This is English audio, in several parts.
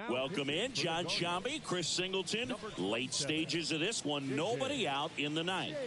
Welcome in, John Shambi, Chris Singleton. Late stages of this one, nobody out in the ninth.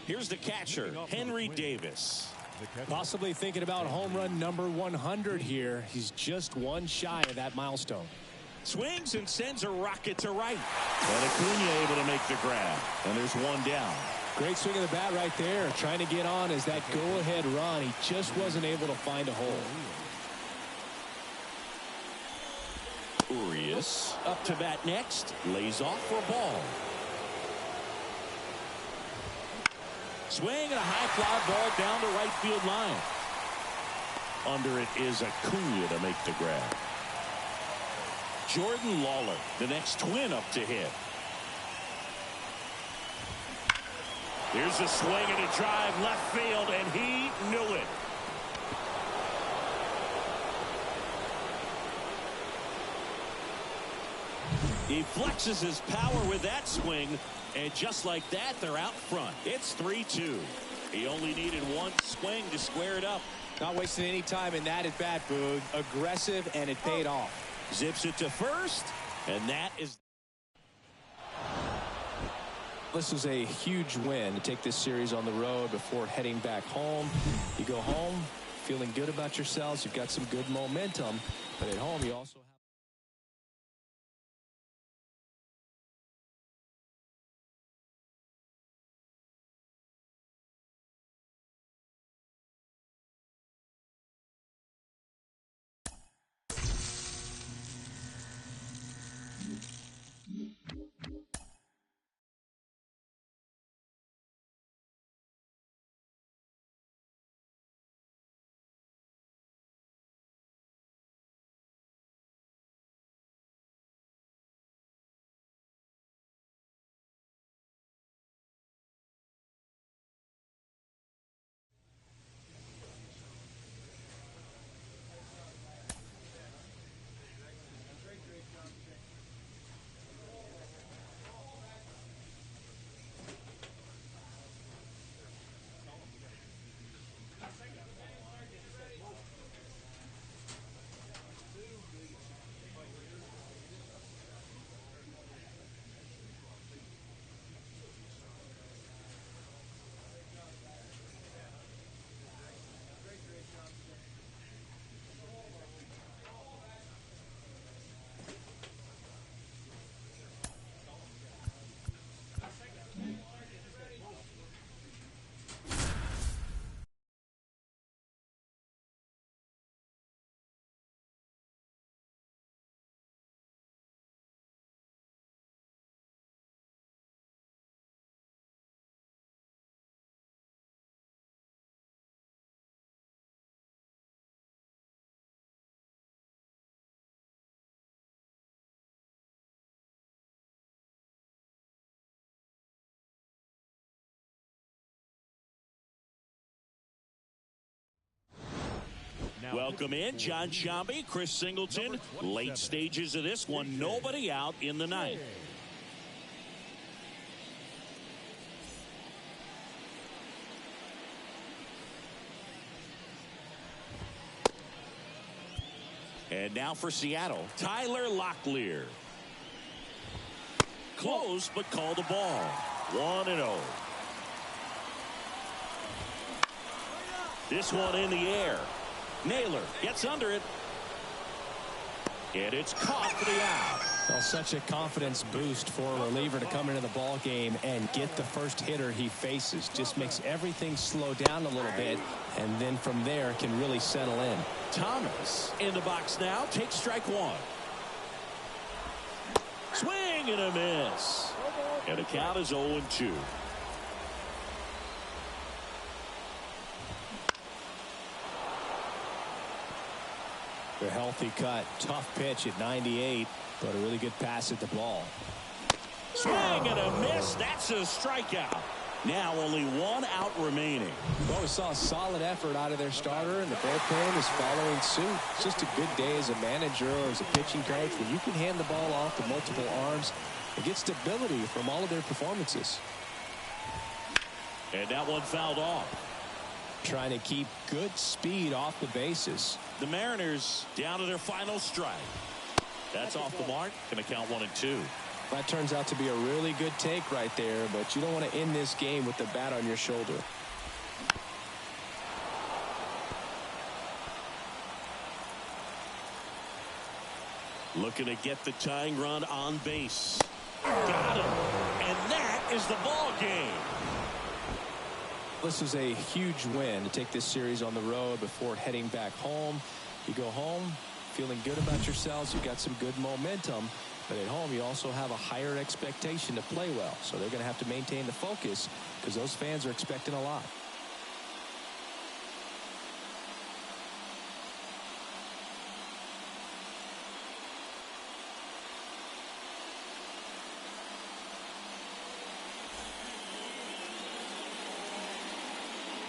Here's the catcher, Henry Davis. Possibly thinking about home run number 100 here. He's just one shy of that milestone. Swings and sends a rocket to right. And Acuna able to make the grab. And there's one down. Great swing of the bat right there. Trying to get on as that go-ahead run. He just wasn't able to find a hole. Urias up to bat next. Lays off for a ball. Swing and a high fly ball down the right field line. Under it is Acuna to make the grab. Jordan Lawler, the next twin up to hit. Here's a swing and a drive left field, and he knew it. He flexes his power with that swing. And just like that, they're out front. It's 3-2. He only needed one swing to square it up. Not wasting any time in that at bat, Boog. Aggressive, and it paid off. Zips it to first, and that is. This was a huge win to take this series on the road before heading back home. You go home feeling good about yourselves. You've got some good momentum, but at home you also have Welcome in, John Shambi, Chris Singleton. Late stages of this one, nobody out in the ninth. And now for Seattle, Tyler Locklear. Close, but called a ball. 1-0. This one in the air. Naylor gets under it. And it's caught for the out. Well, such a confidence boost for a reliever to come into the ball game and get the first hitter he faces. Just makes everything slow down a little bit, and then from there can really settle in. Thomas in the box now, takes strike one. Swing and a miss. And the count is 0-2. A healthy cut, tough pitch at 98, but a really good pass at the ball. Swing and a miss. That's a strikeout. Now only one out remaining. Well, we saw a solid effort out of their starter, and the bullpen is following suit. It's just a good day as a manager or as a pitching coach when you can hand the ball off to multiple arms and get stability from all of their performances. And that one fouled off. Trying to keep good speed off the bases. The Mariners down to their final strike. That's off the mark. Going to count 1-2. That turns out to be a really good take right there, but you don't want to end this game with the bat on your shoulder. Looking to get the tying run on base. Got him. And that is the ball game. This is a huge win to take this series on the road before heading back home. You go home feeling good about yourselves. You've got some good momentum. But at home, you also have a higher expectation to play well. So they're going to have to maintain the focus because those fans are expecting a lot.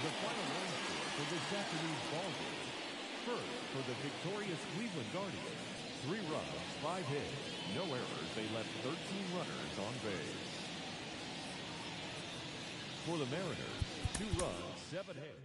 The final run score for this afternoon's ball game. First, for the victorious Cleveland Guardians, 3 runs, 5 hits, no errors. They left 13 runners on base. For the Mariners, 2 runs, 7 hits.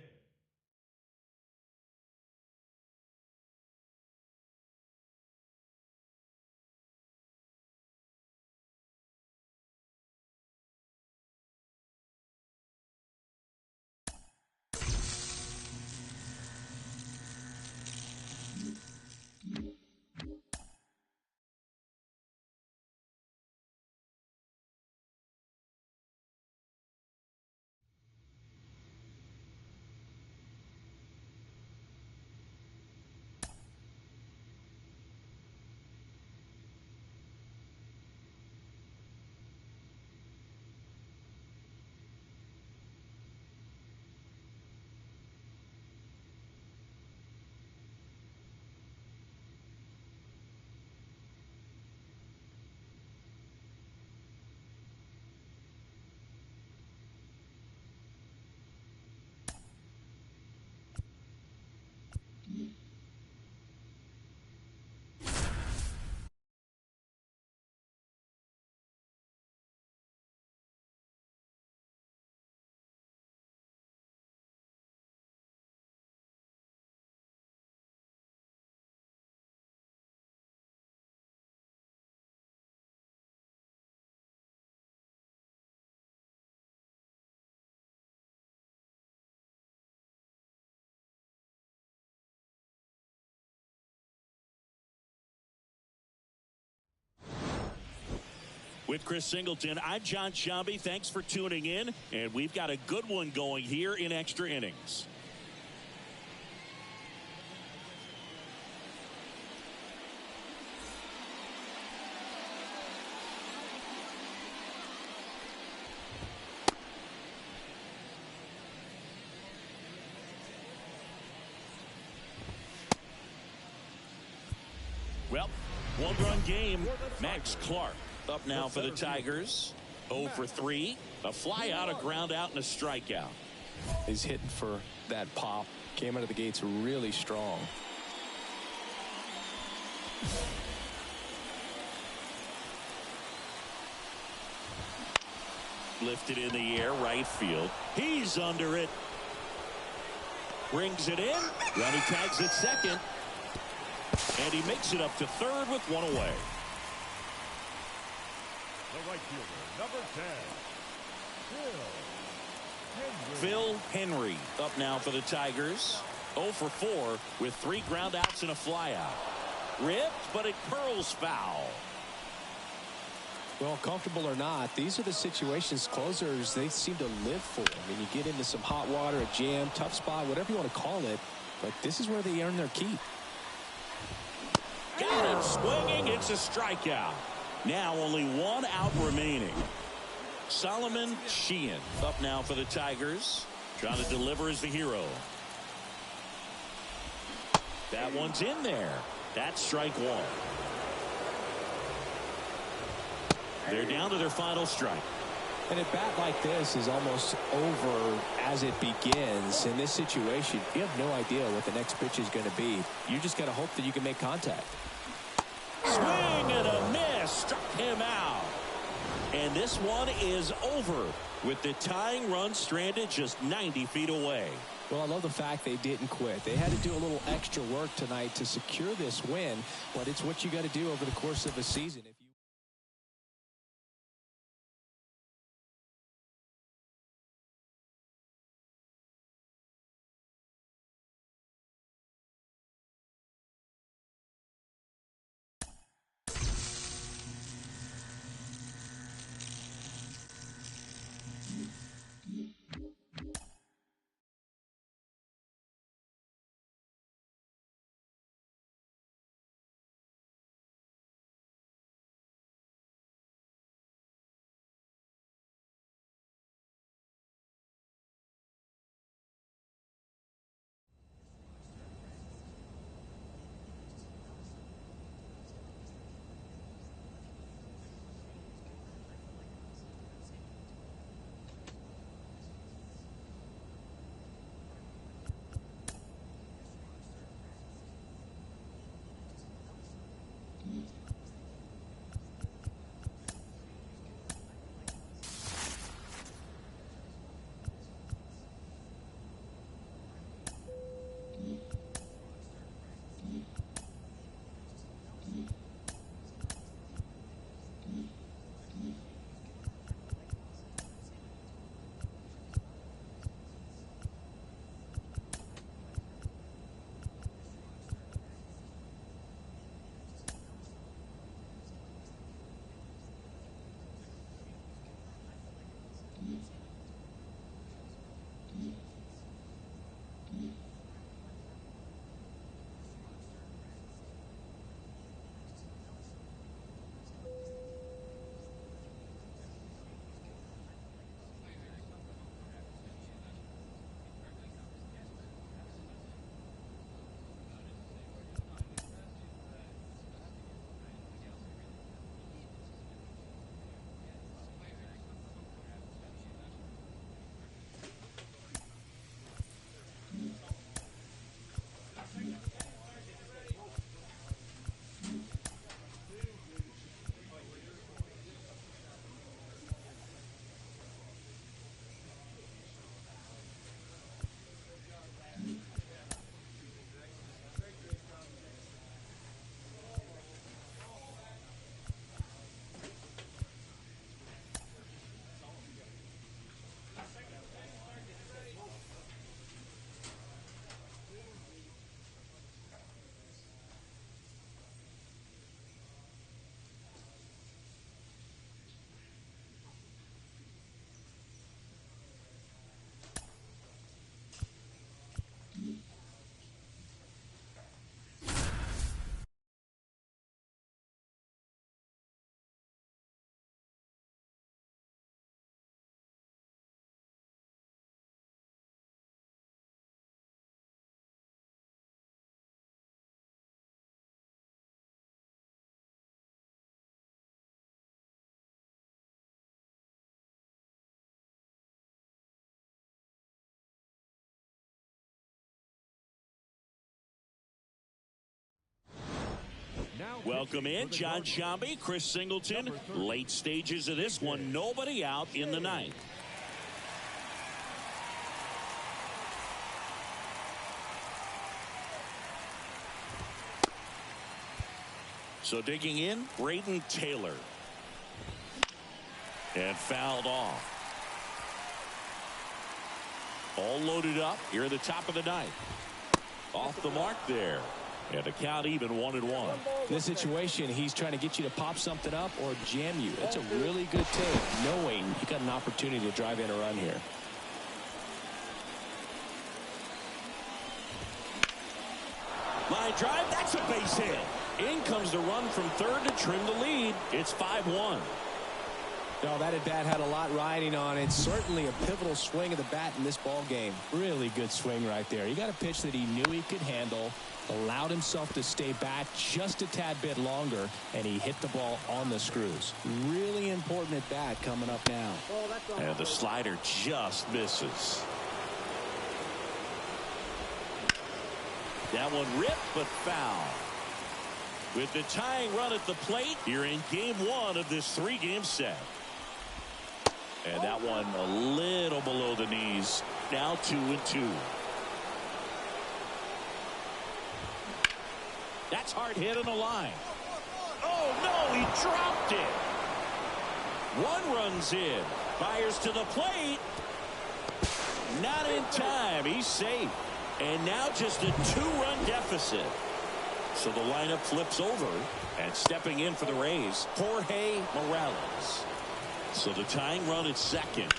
With Chris Singleton, I'm John Shambi. Thanks for tuning in, and we've got a good one going here in extra innings. Well, one-run game. Max Clark up now for the Tigers. 0 for 3. A fly out, a ground out, and a strikeout. He's hitting for that pop. Came out of the gates really strong. Lifted in the air, right field. He's under it. Brings it in. Ronnie tags at second. And he makes it up to third with one away. The right fielder, number 10, Phil Henry up now for the Tigers. 0 for 4 with 3 groundouts and a flyout. Ripped, but it curls foul. Well, comfortable or not, these are the situations closers they seem to live for. I mean, you get into some hot water, a jam, tough spot, whatever you want to call it, but this is where they earn their keep. Got him swinging. It's a strikeout. Now only 1 out remaining. Solomon Sheehan up now for the Tigers. Trying to deliver as the hero. That one's in there. That's strike 1. They're down to their final strike. And a bat like this is almost over as it begins. In this situation, you have no idea what the next pitch is going to be. You just got to hope that you can make contact. Swing and a miss. Struck him out. And this one is over with the tying run stranded just 90 feet away. Well, I love the fact they didn't quit. They had to do a little extra work tonight to secure this win, but it's what you got to do over the course of a season. Welcome in, John Shambi, Chris Singleton. Late stages of this one, nobody out in the ninth. So digging in, Braden Taylor. And fouled off. All loaded up here at the top of the ninth. Off the mark there. And the count even 1-1. In this situation, he's trying to get you to pop something up or jam you. That's a really good take, knowing you got an opportunity to drive in a run here. Line drive, that's a base hit. In comes the run from third to trim the lead. It's 5-1. No, that at bat had a lot riding on it. Certainly a pivotal swing of the bat in this ball game. Really good swing right there. He got a pitch that he knew he could handle, allowed himself to stay back just a tad bit longer, and he hit the ball on the screws. Really important at bat coming up now. And the slider just misses. That one ripped but foul. With the tying run at the plate, you're in game one of this three-game set. And that one a little below the knees. Now 2-2. That's hard hit on the line. Oh, no, he dropped it. One runs in. Fires to the plate. Not in time. He's safe. And now just a two-run deficit. So the lineup flips over, and stepping in for the Rays, Jorge Morales. So the tying run at second.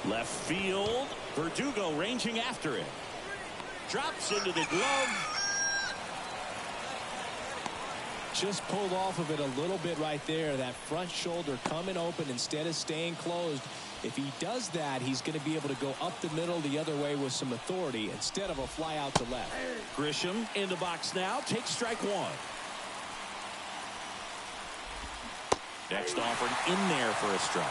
Left field, Verdugo ranging after it. Drops into the glove. Just pulled off of it a little bit right there. That front shoulder coming open instead of staying closed. If he does that, he's going to be able to go up the middle the other way with some authority instead of a fly out to left. Grisham in the box now. Takes strike one. Next offering in there for a strike.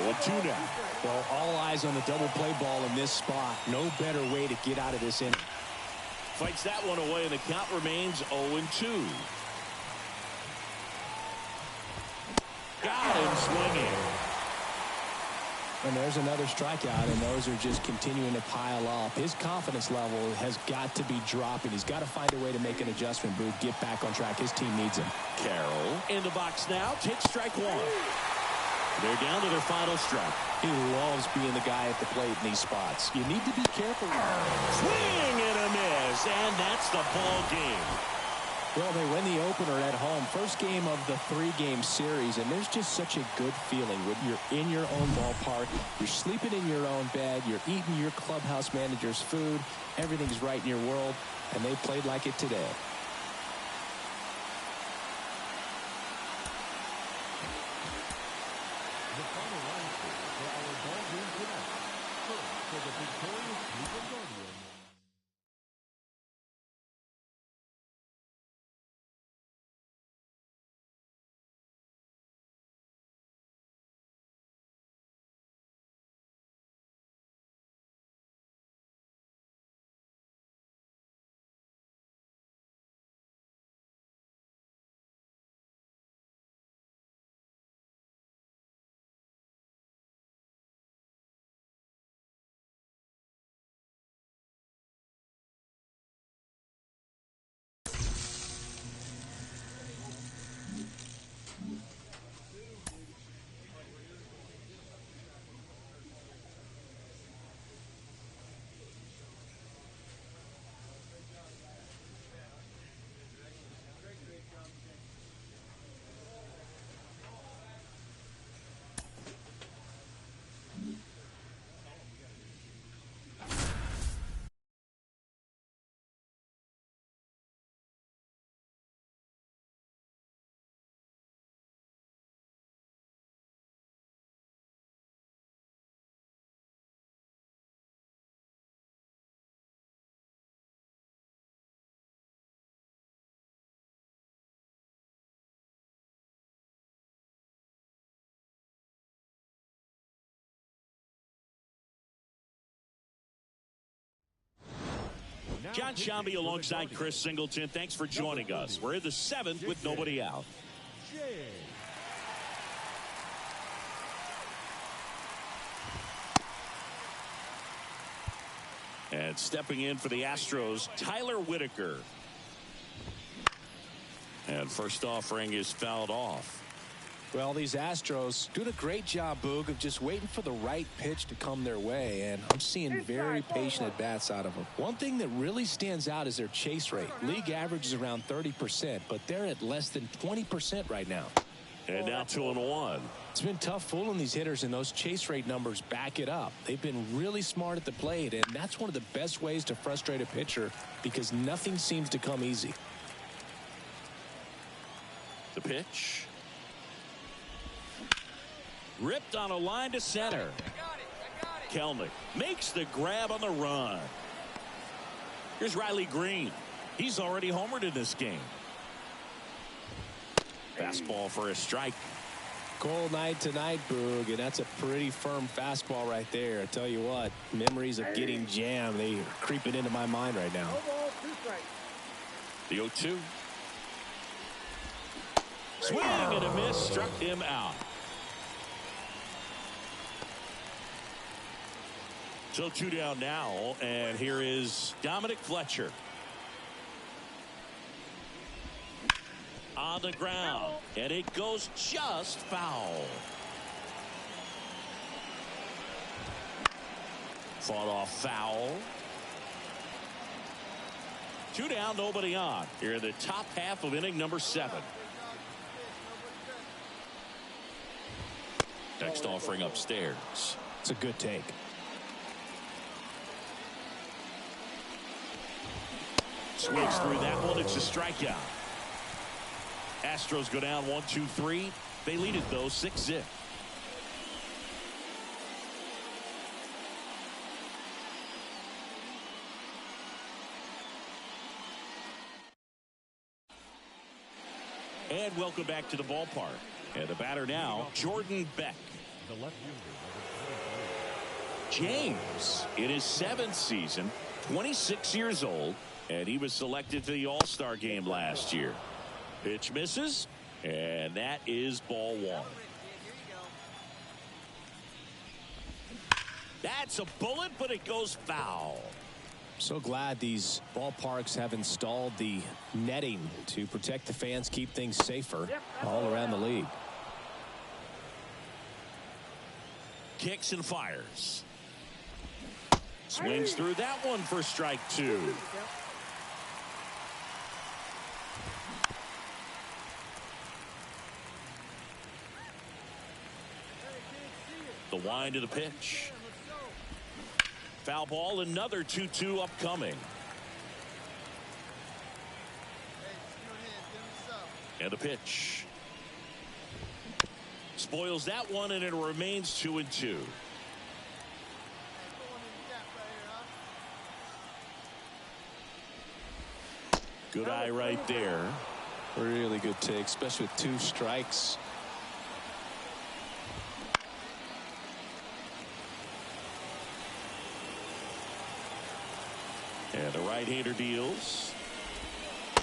0-2 now. Well, all eyes on the double play ball in this spot. No better way to get out of this inning. Fights that one away, and the count remains 0-2. Got him swinging. And there's another strikeout, and those are just continuing to pile up. His confidence level has got to be dropping. He's got to find a way to make an adjustment, Booth, get back on track. His team needs him. Carroll in the box now. Takes strike one. They're down to their final strike. He loves being the guy at the plate in these spots. You need to be careful. Swing and a miss, and that's the ball game. Well, they win the opener at home. First game of the three-game series, and there's just such a good feeling when you're in your own ballpark. You're sleeping in your own bed. You're eating your clubhouse manager's food. Everything's right in your world, and they played like it today. The final line score for our ball game tonight. First, for the victorious Cleveland Guardians, John Shambi alongside Chris Singleton. Thanks for joining us. We're in the 7th with nobody out. And stepping in for the Astros, Tyler Whitaker. And first offering is fouled off. Well, these Astros doing a great job, Boog, of just waiting for the right pitch to come their way, and I'm seeing very patient at-bats out of them. One thing that really stands out is their chase rate. League average is around 30%, but they're at less than 20% right now. And now 2-1. It's been tough fooling these hitters, and those chase rate numbers back it up. They've been really smart at the plate, and that's one of the best ways to frustrate a pitcher because nothing seems to come easy. The pitch. Ripped on a line to center. Kelnick makes the grab on the run. Here's Riley Green. He's already homered in this game. Fastball for a strike. Cold night tonight, Boog, and that's a pretty firm fastball right there. I tell you what, memories of getting jammed, they are creeping into my mind right now. The 0-2. Swing and a miss, struck him out. So 2 down now, and here is Dominic Fletcher. On the ground, and it goes just foul. Fought off foul. 2 down, nobody on. Here in the top half of inning number 7. Next offering upstairs. It's a good take. Swings through that one. It's a strikeout. Astros go down 1-2-3. They lead it though 6-0. And welcome back to the ballpark. And the batter now, Jordan Beck. The left fielder, James in his 7th season, 26 years old, and he was selected to the All-Star game last year. Pitch misses, and that is ball 1. That's a bullet, but it goes foul. So glad these ballparks have installed the netting to protect the fans, keep things safer all around the league. Kicks and fires. Swings through that one for strike 2. The wind of the pitch. Foul ball, another 2-2 upcoming. And the pitch. Spoils that one, and it remains 2-2. Good eye right there. Really good take, especially with 2 strikes. And the right-hander deals.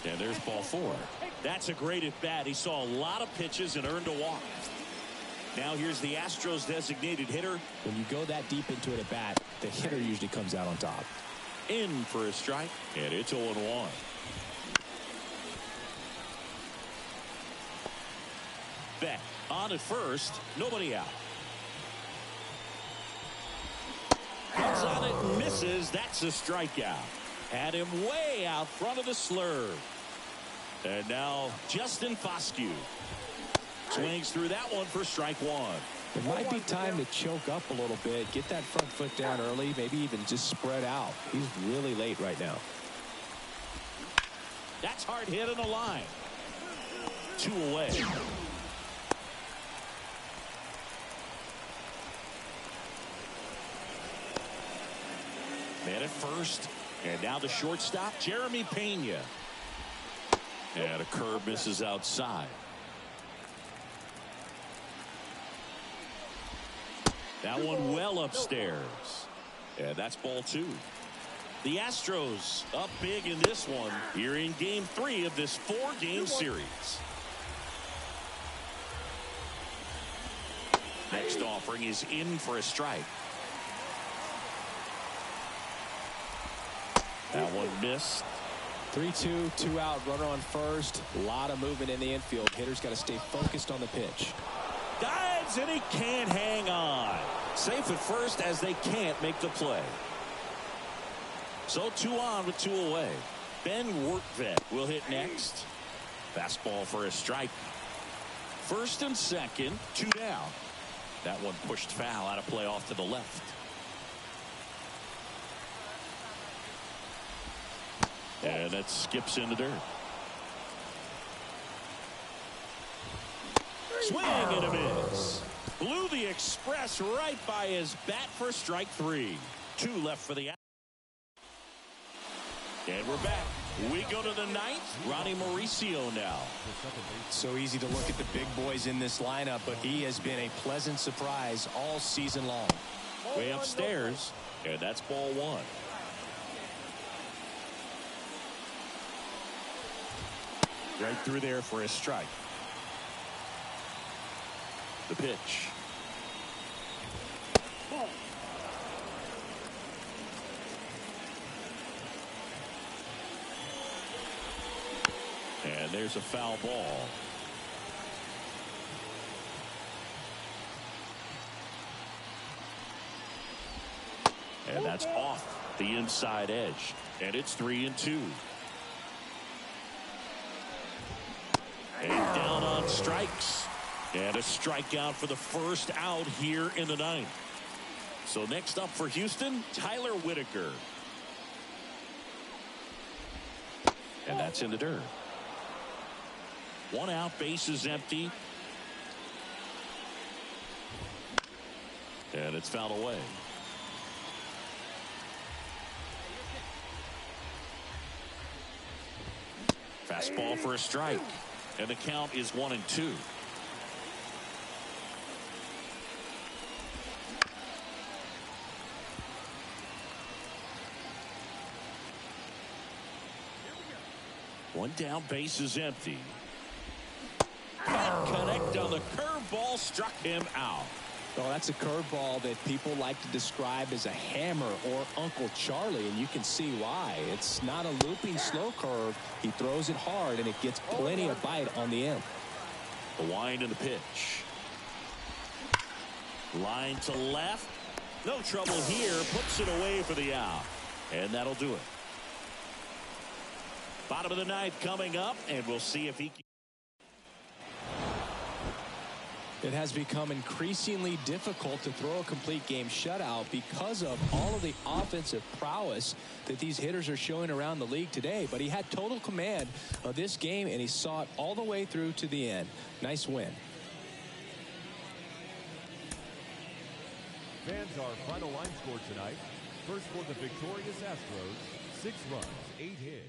And there's ball 4. That's a great at-bat. He saw a lot of pitches and earned a walk. Now here's the Astros designated hitter. When you go that deep into an at-bat, the hitter usually comes out on top. In for a strike, and it's 0-1. Beck on at first, nobody out. Comes on it and misses. That's a strikeout. Had him way out front of the slurve. And now Justin Foscue swings through that one for strike 1. It might be time to choke up a little bit, get that front foot down early, maybe even just spread out. He's really late right now. That's hard hit on the line. 2 away. Man at first, and now the shortstop, Jeremy Pena. And a curve misses outside. That one well upstairs. And that's ball 2. The Astros up big in this one here in Game 3 of this 4-game series. Next offering is in for a strike. That one missed. 3-2, 2 out, runner on first. A lot of movement in the infield. Hitter's got to stay focused on the pitch. Dives and he can't hang on. Safe at first as they can't make the play. So 2 on with 2 away. Ben Workvet will hit next. Fastball for a strike. First and second, 2 down. That one pushed foul, out of play off to the left. And that skips in the dirt. Swing and a miss. Blew the express right by his bat for strike 3. 2 left for the out. And we're back. We go to the 9th. Ronnie Mauricio now. So easy to look at the big boys in this lineup, but he has been a pleasant surprise all season long. Way upstairs, and that's ball 1. Right through there for a strike. The pitch. And there's a foul ball. And that's off the inside edge. And it's 3-2. And down on strikes. And a strikeout for the first out here in the 9th. So next up for Houston, Tyler Whitaker. And that's in the dirt. 1 out, base is empty. And it's fouled away. Fastball for a strike. And the count is 1-2. One down, base is empty. Can't connect on the curveball, struck him out. Well, that's a curveball that people like to describe as a hammer or Uncle Charlie, and you can see why. It's not a looping slow curve. He throws it hard, and it gets plenty of bite on the end. The wind and the pitch. Line to left. No trouble here. Puts it away for the out. And that'll do it. Bottom of the 9th coming up, and we'll see if he can. It has become increasingly difficult to throw a complete game shutout because of all of the offensive prowess that these hitters are showing around the league today. But he had total command of this game, and he saw it all the way through to the end. Nice win. Fans, our final line score tonight. First for the victorious Astros, 6 runs, 8 hits.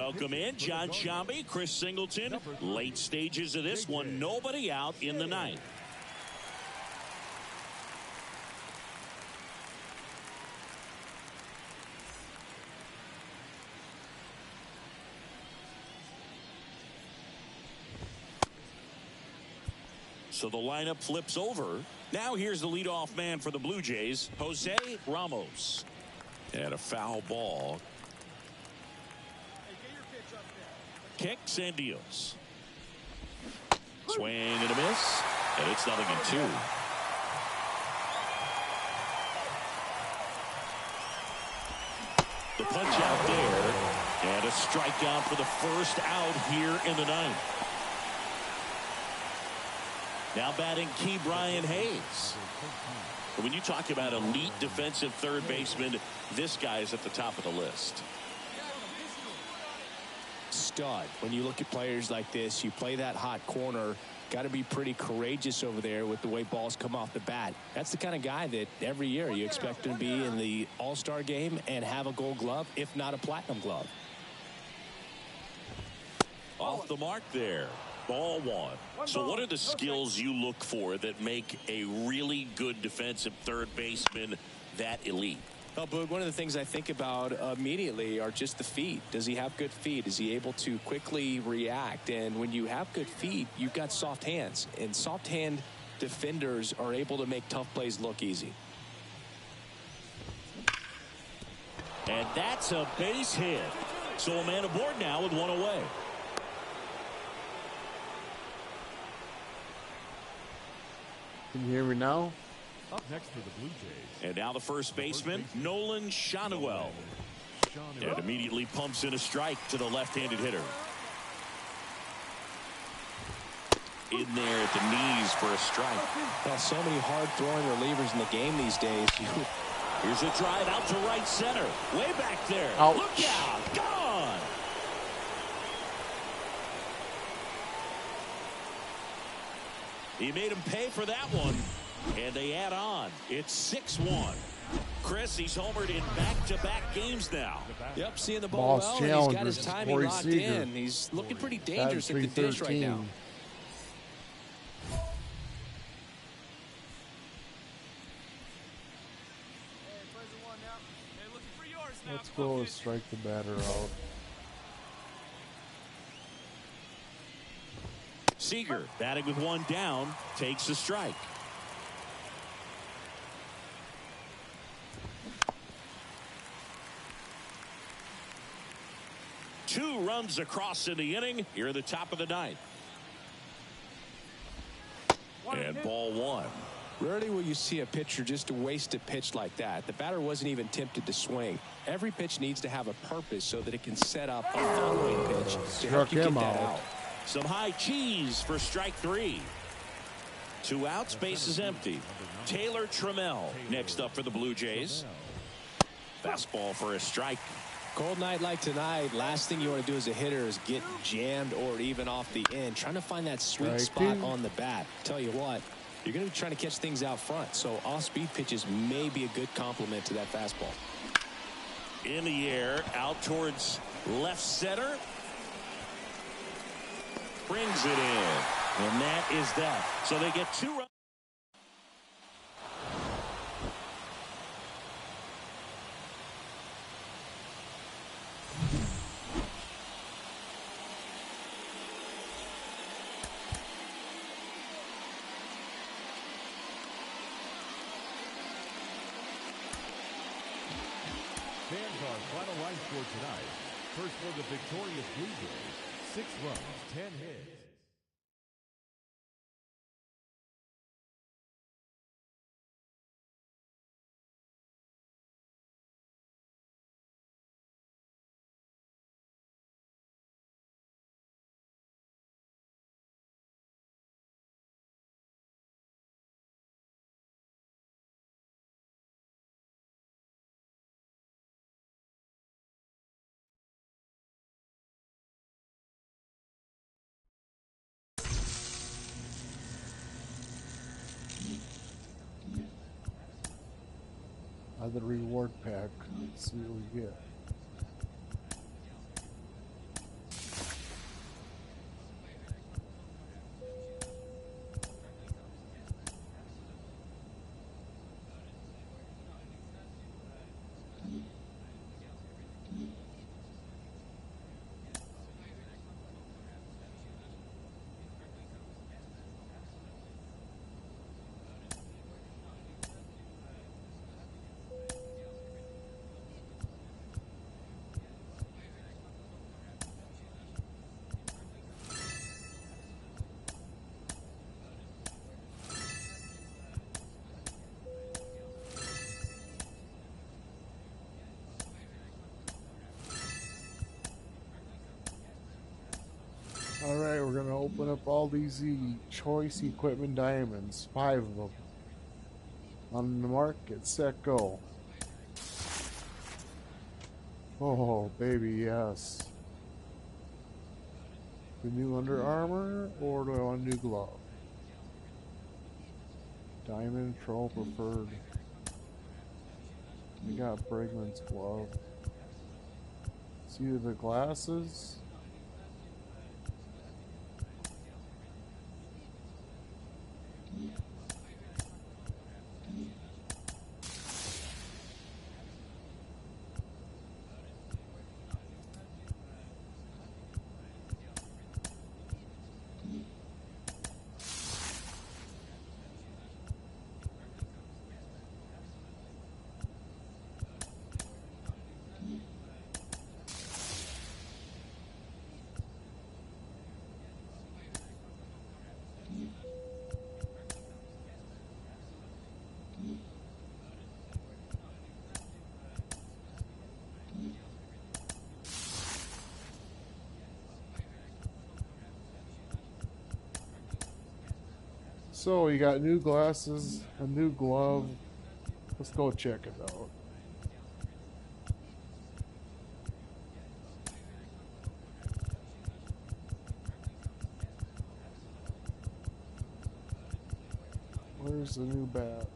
Welcome in, John Shambi, Chris Singleton. Late stages of this one, nobody out in the ninth. So the lineup flips over. Now here's the leadoff man for the Blue Jays, Jose Ramos. And a foul ball. Kicks and deals. Swing and a miss. And it's 0-2. The punch out there. And a strikeout for the first out here in the ninth. Now batting key Brian Hayes. When you talk about elite defensive third baseman, this guy is at the top of the list. Stud. When you look at players like this, you play that hot corner, got to be pretty courageous over there with the way balls come off the bat. That's the kind of guy that every year you expect him to be in the All-Star game and have a Gold Glove, if not a Platinum Glove. Off the mark there. Ball one. So what are the skills you look for that make a really good defensive third baseman that elite? Well, Boog, one of the things I think about immediately are just the feet. Does he have good feet? Is he able to quickly react? And when you have good feet, you've got soft hands. And soft hand defenders are able to make tough plays look easy. And that's a base hit. So a man aboard now with one away. Can you hear me now? Up next for the Blue Jays. And now the first baseman, Nolan Schanuel. And immediately pumps in a strike to the left-handed hitter. In there at the knees for a strike. Well, so many hard-throwing relievers in the game these days. Here's a drive out to right center. Way back there. Ouch. Look out. Gone. He made him pay for that one. And they add on. It's 6-1. Chris, he's homered in back-to-back games now. Yep, seeing the ball Boss well, and he's got challenger, his timing Corey locked Seager. in. He's looking pretty dangerous at the dish right now. Let's go and strike the batter out. Seager batting with one down, takes the strike. Two runs across in the inning. Here at the top of the ninth. And ball one. Rarely will you see a pitcher just waste a pitch like that. The batter wasn't even tempted to swing. Every pitch needs to have a purpose so that it can set up a following pitch to help you get that out. Some high cheese for strike three. 2 outs, base is empty. Taylor Trammell next up for the Blue Jays. Fastball for a strike. Cold night like tonight, last thing you want to do as a hitter is get jammed or even off the end. Trying to find that sweet spot on the bat. Tell you what, you're going to be trying to catch things out front. So off-speed pitches may be a good complement to that fastball. In the air, out towards left center. Brings it in. And that is that. So they get 2 runs. Fans our final line score tonight. First for the victorious Blue Jays, 6 runs, 10 hits. The reward pack. Let's see what we get. Alright, we're going to open up all these choice equipment diamonds. 5 of them. On the mark, get set, go. Oh, baby, yes. The new Under Armour, or do I want a new glove? Diamond, Troll preferred. We got Bregman's glove. See the glasses? So, you got new glasses, a new glove. Let's go check it out. Where's the new bat?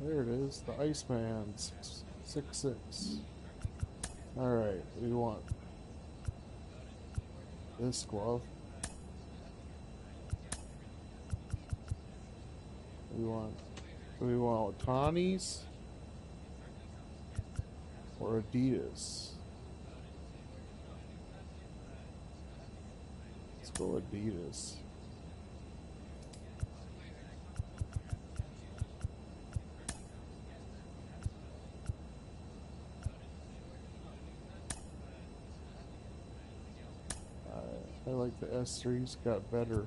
There it is, the Iceman, 6'6". Alright, we want this glove. We want Otani's or Adidas. Let's go Adidas. I like the S3's got better.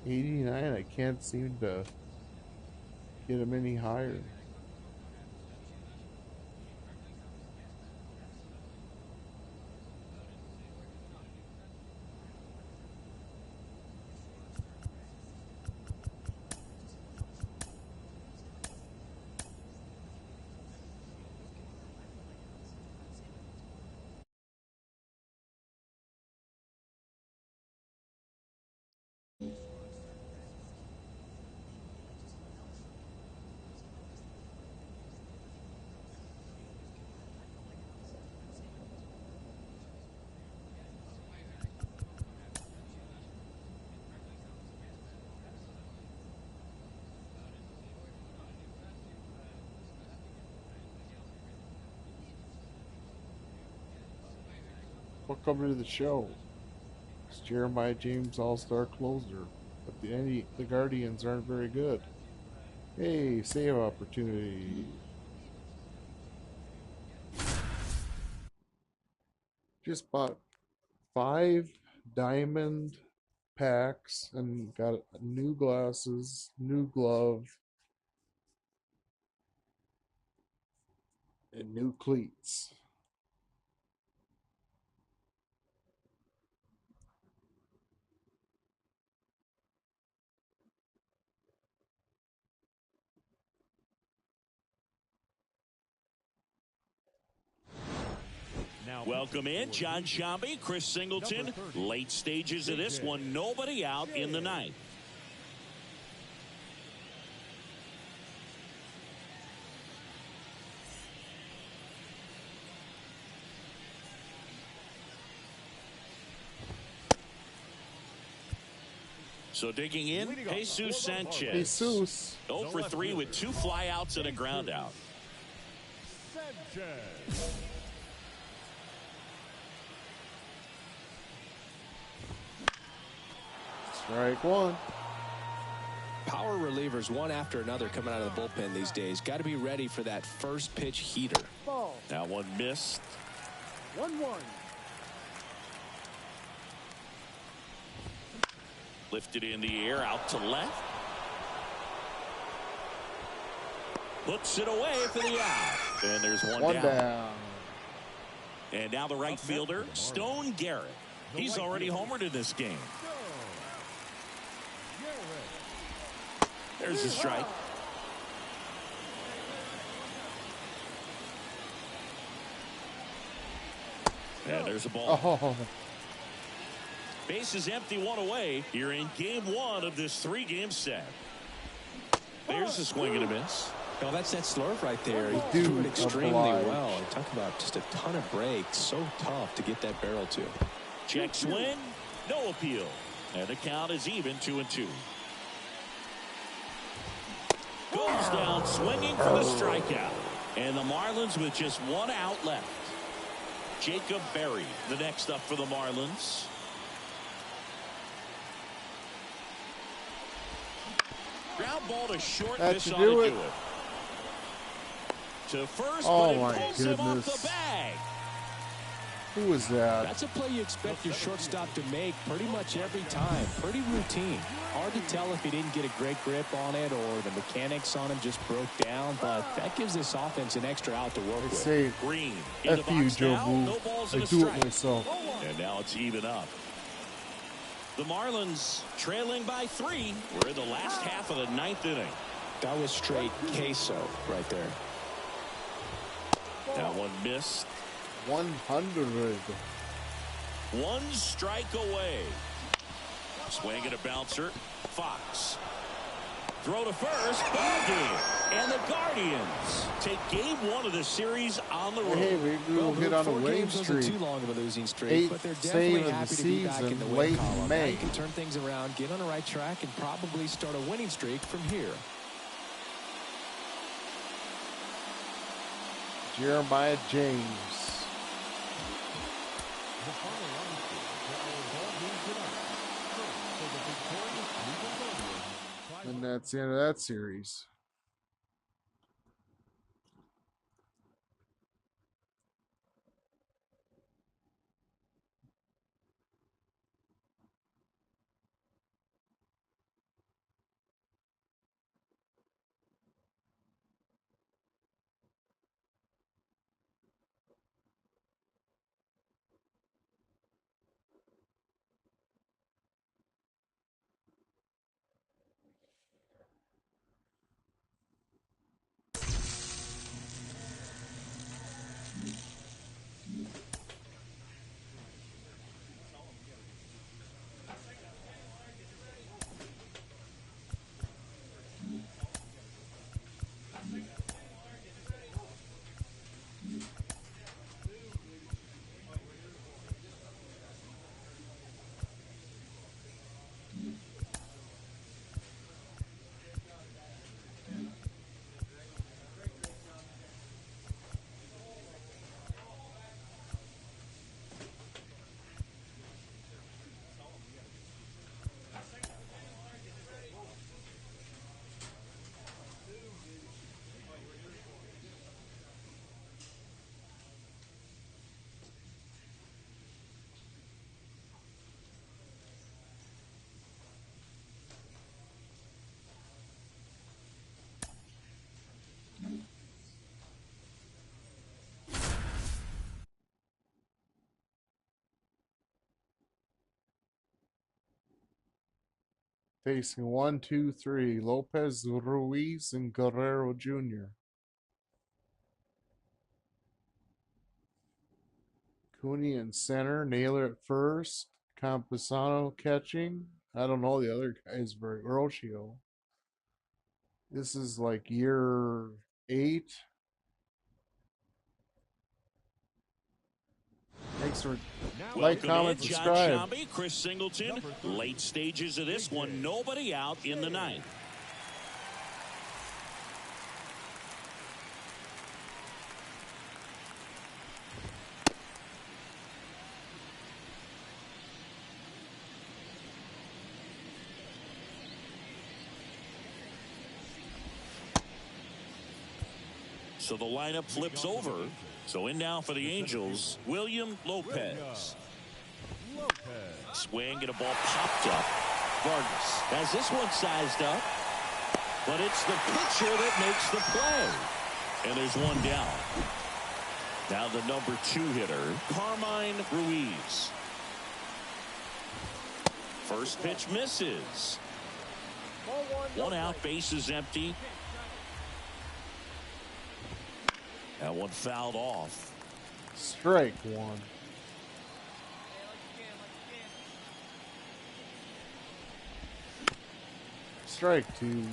$89, I can't seem to get him any higher. Welcome to the show. It's Jeremiah James, ALLstaR Closer. But the Guardians aren't very good. Hey, save opportunity. Just bought 5 diamond packs and got new glasses, new glove, and new cleats. Welcome in, John Shambi, Chris Singleton. Late stages of this one, nobody out in the ninth. So digging in, Jesus Sanchez. Jesus. 0 for 3 with 2 flyouts and a ground out. Sanchez. Strike one. Power relievers, one after another, coming out of the bullpen these days. Got to be ready for that first pitch heater. Ball. That one missed. 1-1. Lifted in the air, out to left. Puts it away for the out. And there's one down. And now the right fielder, Stone Garrett. He's already homered in this game. There's a strike. And there's a ball. Oh. Base is empty, one away. You're in game one of this 3-game set. There's a swing and a miss. No, that's that slurve right there. He threw it extremely well. And talk about just a ton of breaks. So tough to get that barrel to. Check swing. No appeal. And the count is even 2-2. Goes down swinging for the strikeout. And the Marlins with just one out left. Jacob Berry, the next up for the Marlins. Ground ball to short. This ought to do it. To first, oh but it pulls him off the bag. Who was that? That's a play you expect your shortstop to make pretty much every time. Pretty routine. Hard to tell if he didn't get a great grip on it or the mechanics on him just broke down, but that gives this offense an extra out to work with. Say, Green. F you, Joe Boo. No balls I and a do strike. it myself. And now it's even up. The Marlins trailing by 3. We're in the last half of the 9th inning. That was straight queso right there. That one missed. 100. One strike away. Swing and a bouncer. Fox. Throw to first. Ball game. And the Guardians take game 1 of the series on the road. Hey, we'll get on a winning streak. Too long of a losing streak, 8th but they're definitely save of happy the to be back in the season, win late column. in Now May. you can turn things around, get on the right track, and probably start a winning streak from here. Jeremiah James. The final line score for our ball game tonight. First, for the victorious Cleveland Guardians. And that's the end of that series. Facing 1, 2, 3, Lopez, Ruiz, and Guerrero Jr. Cooney in center, Naylor at first, Campusano catching. I don't know the other guys very. Rocio. This is like year 8. Thanks for like, comment, John subscribe. Shambi, Chris Singleton. Late stages of this one. Nobody out in the 9th. So the lineup flips over. So in now for the Angels, William Lopez. Swing and a ball popped up. Vargas has this one sized up. But it's the pitcher that makes the play. And there's one down. Now the number 2 hitter, Carmine Ruiz. First pitch misses. One out, bases empty. That one fouled off. Strike 1. Strike 2.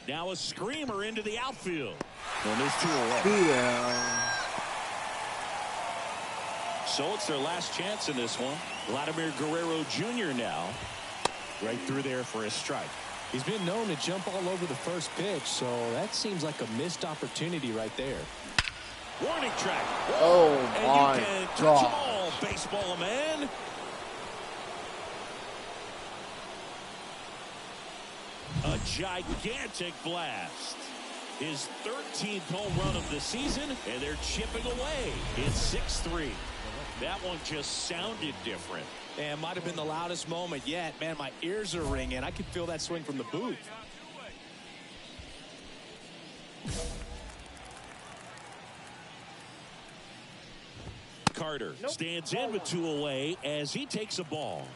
Now a screamer into the outfield. And there's 2 away. 2 down. So it's their last chance in this one. Vladimir Guerrero Jr. now. Right through there for a strike. He's been known to jump all over the first pitch, so that seems like a missed opportunity right there. Warning track. Oh, and my you can touch God. them all, baseball man. A gigantic blast. His 13th home run of the season, and they're chipping away. It's 6-3. That one just sounded different. And might have been the loudest moment yet. Man, my ears are ringing. I could feel that swing from the booth. Carter stands in with 2 away as he takes a ball.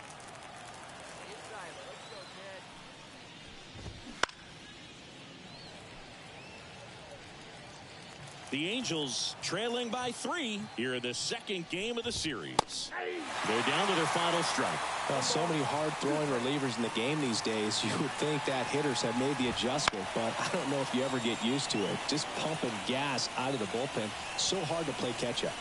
The Angels trailing by 3 here in the second game of the series. They're down to their final strike. Well, so many hard-throwing relievers in the game these days. You would think that hitters have made the adjustment, but I don't know if you ever get used to it. Just pumping gas out of the bullpen. So hard to play catch-up.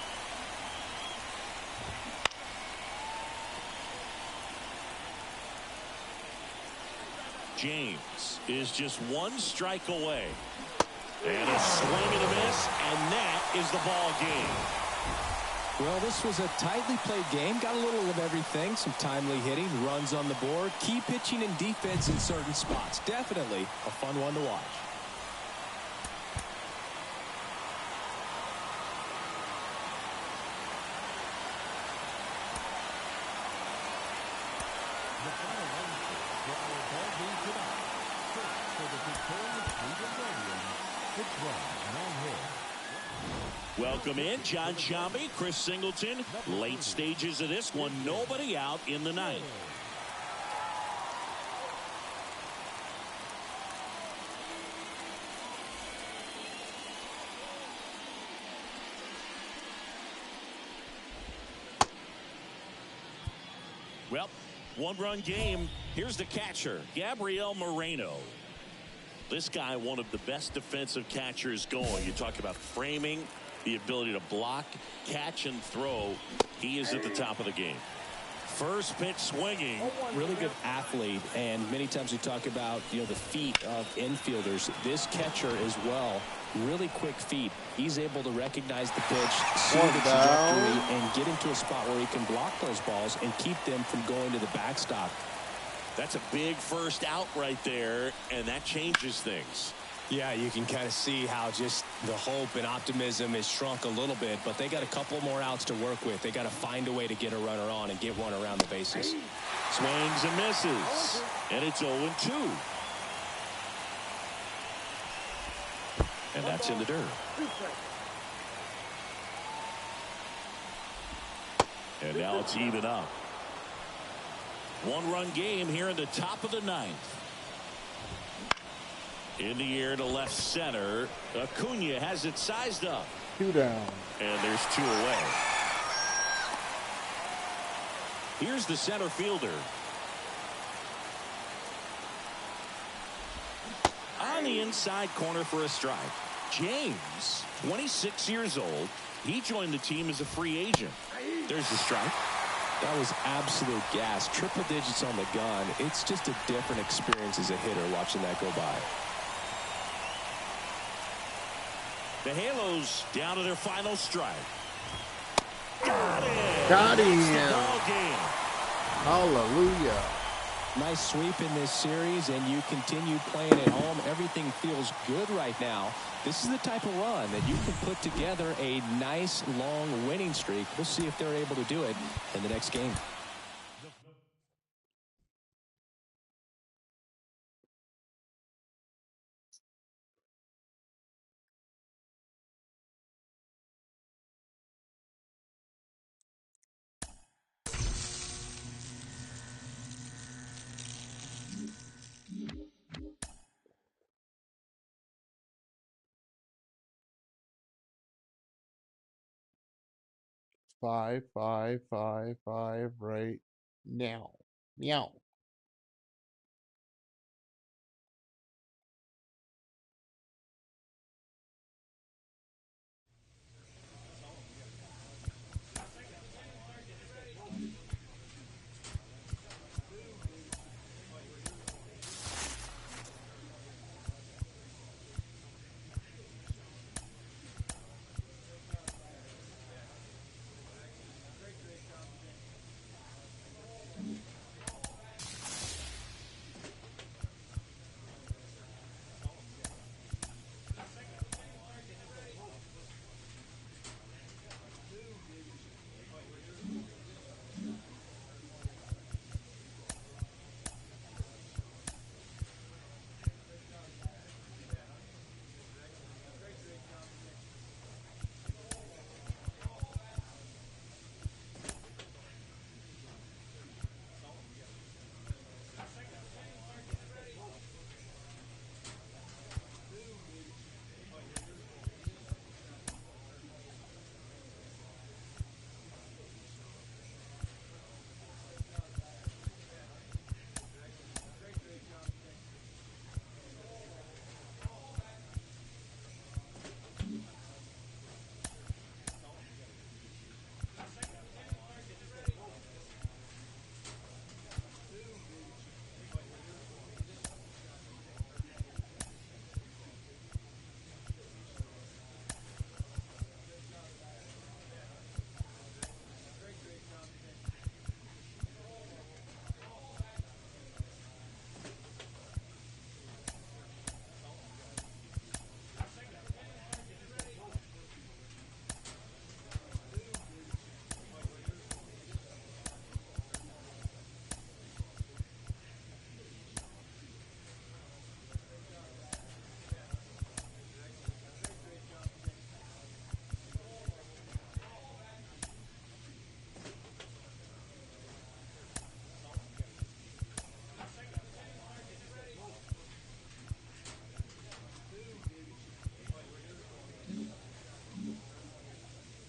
James is just 1 strike away. And a swing and a miss, and that is the ball game. Well, this was a tightly played game. Got a little of everything. Some timely hitting, runs on the board, key pitching and defense in certain spots. Definitely a fun one to watch. The final run for our ball game tonight. First, for the victorious Cleveland Guardians, 6 runs, 9 hits. Welcome in, John Shambi, Chris Singleton. Late stages of this one, nobody out in the ninth. Well, 1-run game. Here's the catcher, Gabriel Moreno. This guy, one of the best defensive catchers going. You talk about framing, the ability to block, catch, and throw. He is at the top of the game. First pitch swinging. Really good athlete, and many times we talk about, the feet of infielders. This catcher as well, really quick feet. He's able to recognize the pitch, see the trajectory, and get into a spot where he can block those balls and keep them from going to the backstop. That's a big first out right there, and that changes things. Yeah, you can kind of see how just the hope and optimism is shrunk a little bit, but they got a couple more outs to work with. They got to find a way to get a runner on and get one around the bases. Swings and misses, and it's 0-2. And that's in the dirt. And now it's even up. 1-run game here in the top of the ninth. In the air to left center. Acuna has it sized up. 2 down. And there's 2 away. Here's the center fielder. On the inside corner for a strike. James, 26 years old. He joined the team as a free agent. There's the strike. That was absolute gas. Triple digits on the gun. It's just a different experience as a hitter watching that go by. The Halos down to their final strike. Got it. Got him. It's the ball game. Hallelujah. Nice sweep in this series, and you continue playing at home. Everything feels good right now. This is the type of run that you can put together a nice, long winning streak. We'll see if they're able to do it in the next game. Five, five, five, five, right now. Meow.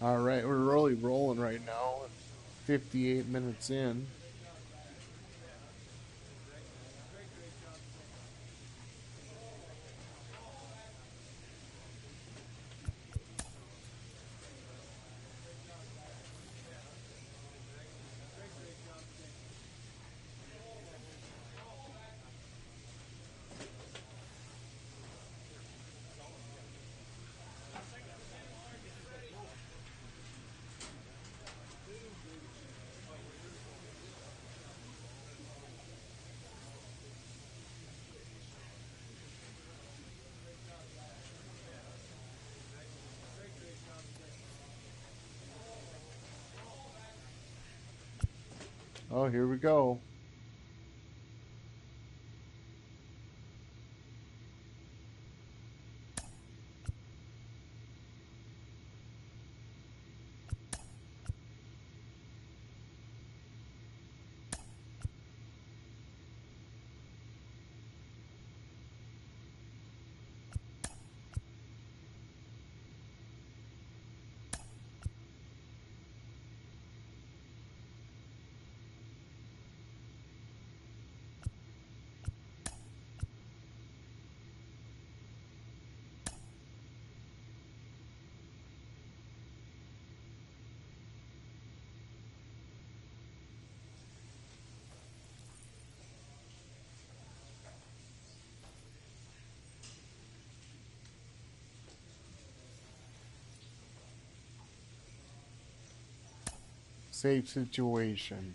All right, we're really rolling right now. 58 minutes in. Oh, here we go. Safe situation.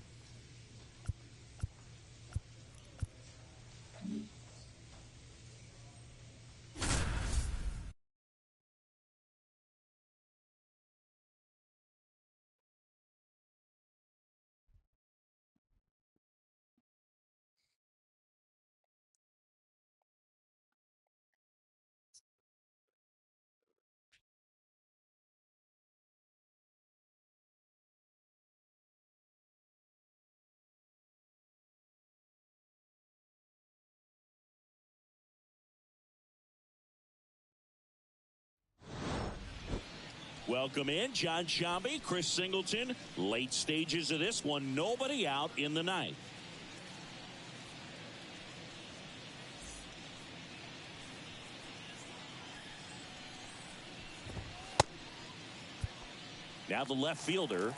Welcome in, John Shambi, Chris Singleton. Late stages of this one, nobody out in the ninth. Now the left fielder.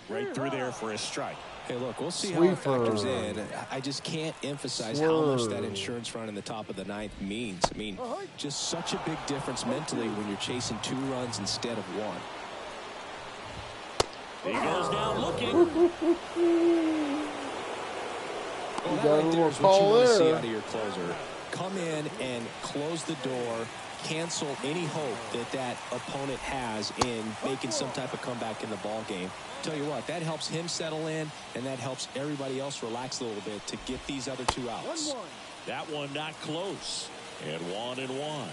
Right through there for a strike. Hey, look, we'll see how it factors in. I just can't emphasize how much that insurance run in the top of the ninth means. I mean, just such a big difference mentally when you're chasing 2 runs instead of 1. He goes down looking. Well, that right there is what you want to see out of your closer. Come in and close the door. Cancel any hope that opponent has in making some type of comeback in the ball game. Tell you what, that helps him settle in, and that helps everybody else relax a little bit to get these other 2 outs. That one not close. And 1-1.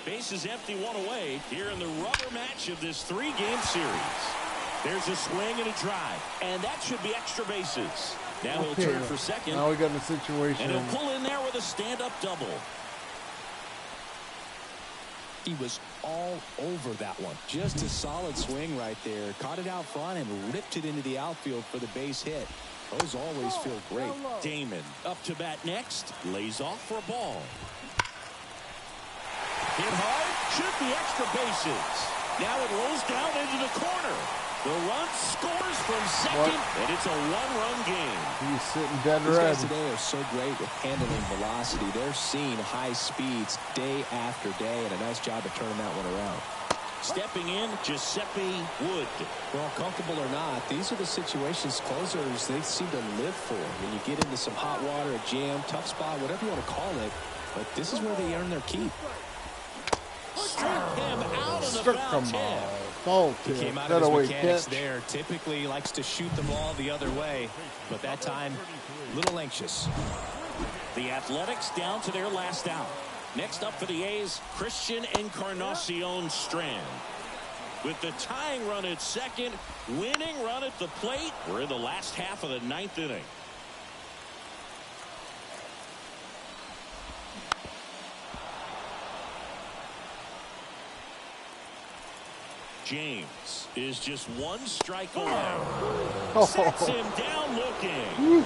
Bases empty, 1 away here in the rubber match of this 3-game series. There's a swing and a drive, and that should be extra bases. Now he'll turn for second. Now we got in a situation. And he'll pull in there with a stand-up double. He was all over that one. Just a solid swing right there. Caught it out front and ripped it into the outfield for the base hit. Those always feel great. Damon up to bat next. Lays off for a ball. Hit hard. Should be extra bases. Now it rolls down into the corner. The run scores from second, and it's a 1-run game. He's sitting dead These red. guys today are so great with handling velocity. They're seeing high speeds day after day, and a nice job of turning that one around. Stepping in, Giuseppe Wood. Well, comfortable or not, these are the situations closers they seem to live for. When you get into some hot water, a jam, tough spot, whatever you want to call it, but this is where they earn their keep. Struck him out of the foul tip. He came out of his mechanics there. Typically likes to shoot the ball the other way, but that time, a little anxious. The Athletics down to their last out. Next up for the A's, Christian Encarnacion Strand. With the tying run at second, winning run at the plate, we're in the last half of the 9th inning. James is just 1 strike away. Sets him down looking. You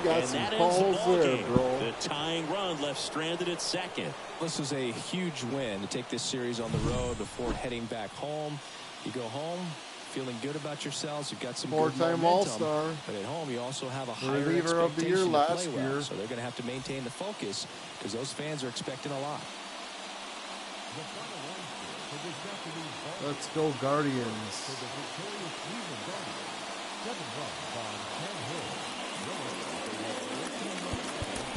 got some calls there, bro. The tying run left stranded at second. This is a huge win to take this series on the road before heading back home. You go home feeling good about yourselves. You've got some good momentum. 4-time All-Star. But at home, you also have a higher reliever of the year expectation to last play well. year. So they're going to have to maintain the focus because those fans are expecting a lot. Let's go, Guardians. For the victorious Cleveland Guardians, 7 runs on 10 hits. No errors. They left 13 runs on base.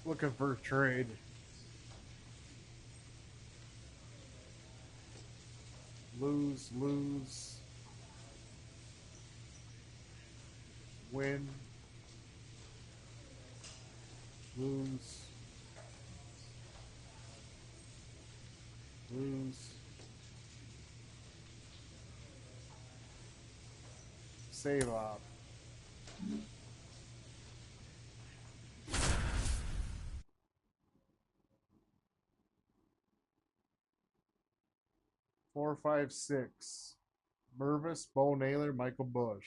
Looking for a trade. Lose, lose. Win. Lose. Lose. Save up. Four, five, six. Mervis, Bo Naylor, Michael Bush.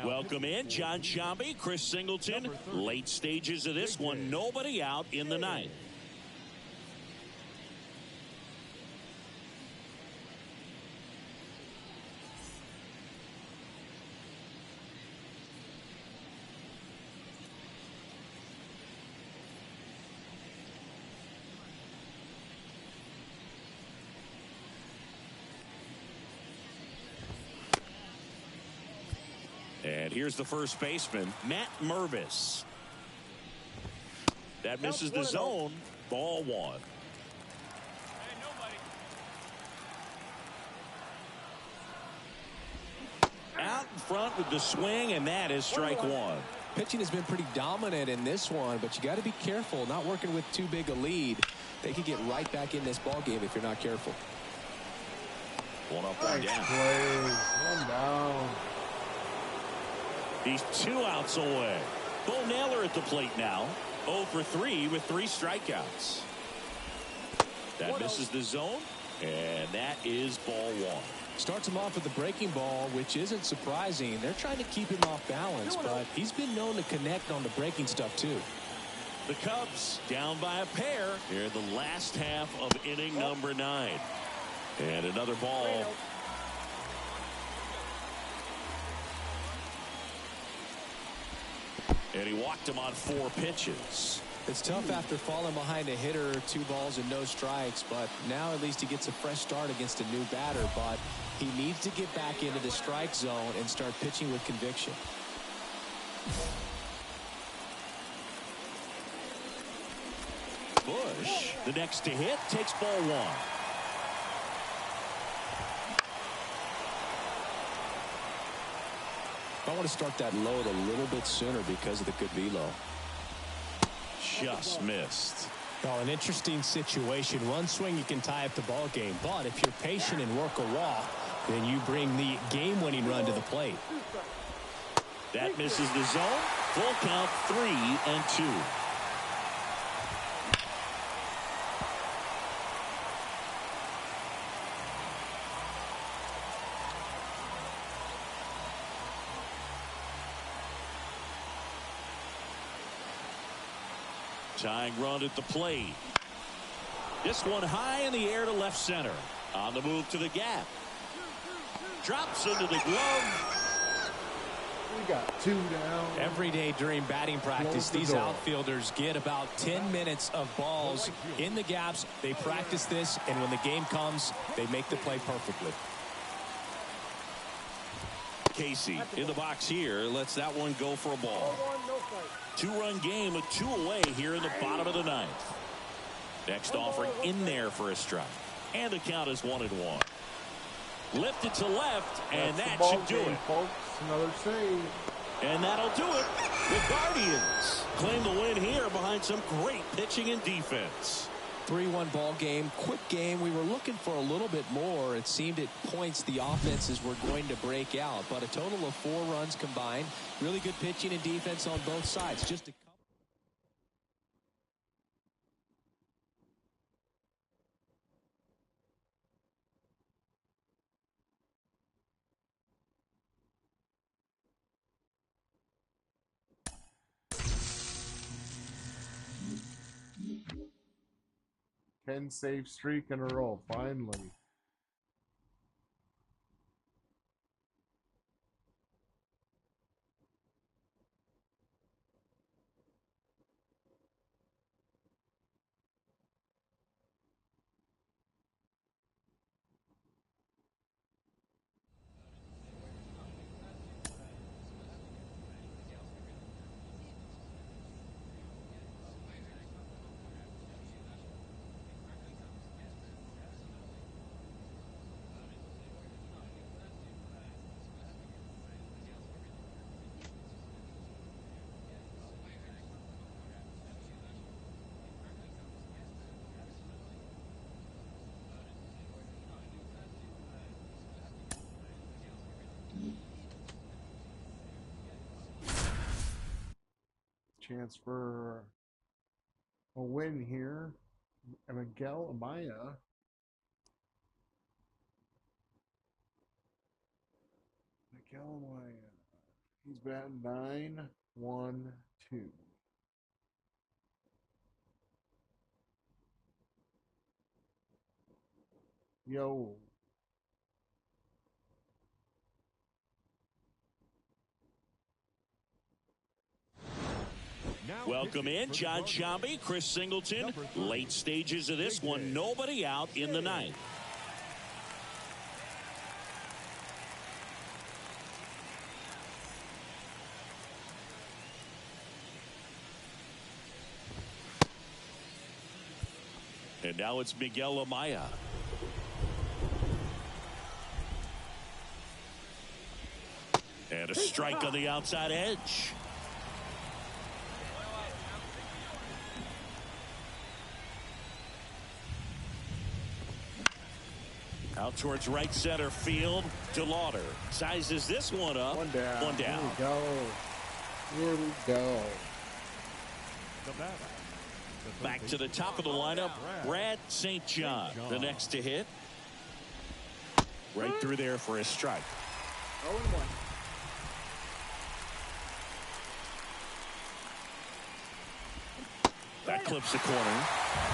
Welcome in, John Shambi, Chris Singleton. Late stages of this one, nobody out in the ninth. And here's the first baseman, Matt Mervis. That misses the zone. Ball one. Out in front with the swing, and that is strike one. Pitching has been pretty dominant in this one, but you got to be careful. Not working with too big a lead. They could get right back in this ball game if you're not careful. One up, one down. One down. He's 2 outs away. Bo Naylor at the plate now. 0 for 3 with 3 strikeouts. That misses the zone, and that is ball one. Starts him off with the breaking ball, which isn't surprising. They're trying to keep him off balance, but he's been known to connect on the breaking stuff too. The Cubs down by a pair here in the last half of inning number 9. And another ball. And he walked him on 4 pitches. It's tough after falling behind a hitter, 2 balls and no strikes, but now at least he gets a fresh start against a new batter, but he needs to get back into the strike zone and start pitching with conviction. Bush, the next to hit, takes ball one. I want to start that load a little bit sooner because of the good velo. Just missed. Well, an interesting situation. One swing, you can tie up the ball game. But if you're patient and work a walk, then you bring the game-winning run to the plate. That misses the zone. Full count, 3-2. Tying run at the plate. This one high in the air to left center. On the move to the gap. Drops into the glove. We got 2 down. Every day during batting practice, these outfielders get about 10 minutes of balls in the gaps. They practice this, and when the game comes, they make the play perfectly. Casey in the box here lets that one go for a ball. 2-run game with 2 away here in the bottom of the 9th. Next offering in there for a strike. And the count is 1-1. Lifted to left, and that should do it. Folks. Another save. And that'll do it. The Guardians claim the win here behind some great pitching and defense. 3-1 ball game, quick game. We were looking for a little bit more. It seemed at points the offenses were going to break out, but a total of 4 runs combined. Really good pitching and defense on both sides. Just a couple. Ten save streak in a row, finally. chance for a win here. Miguel Amaya. Miguel Amaya. He's batting 9-1-2. Yo. Welcome in, John Shambi, Chris Singleton. Late stages of this one, nobody out in the ninth. And now it's Miguel Amaya. And a strike on the outside edge. Out towards right center field. DeLauder sizes this one up. One down. One down. Here we go. Back to the top of the lineup, Brad St. John, the next to hit. Right through there for a strike. 0-1. That clips the corner.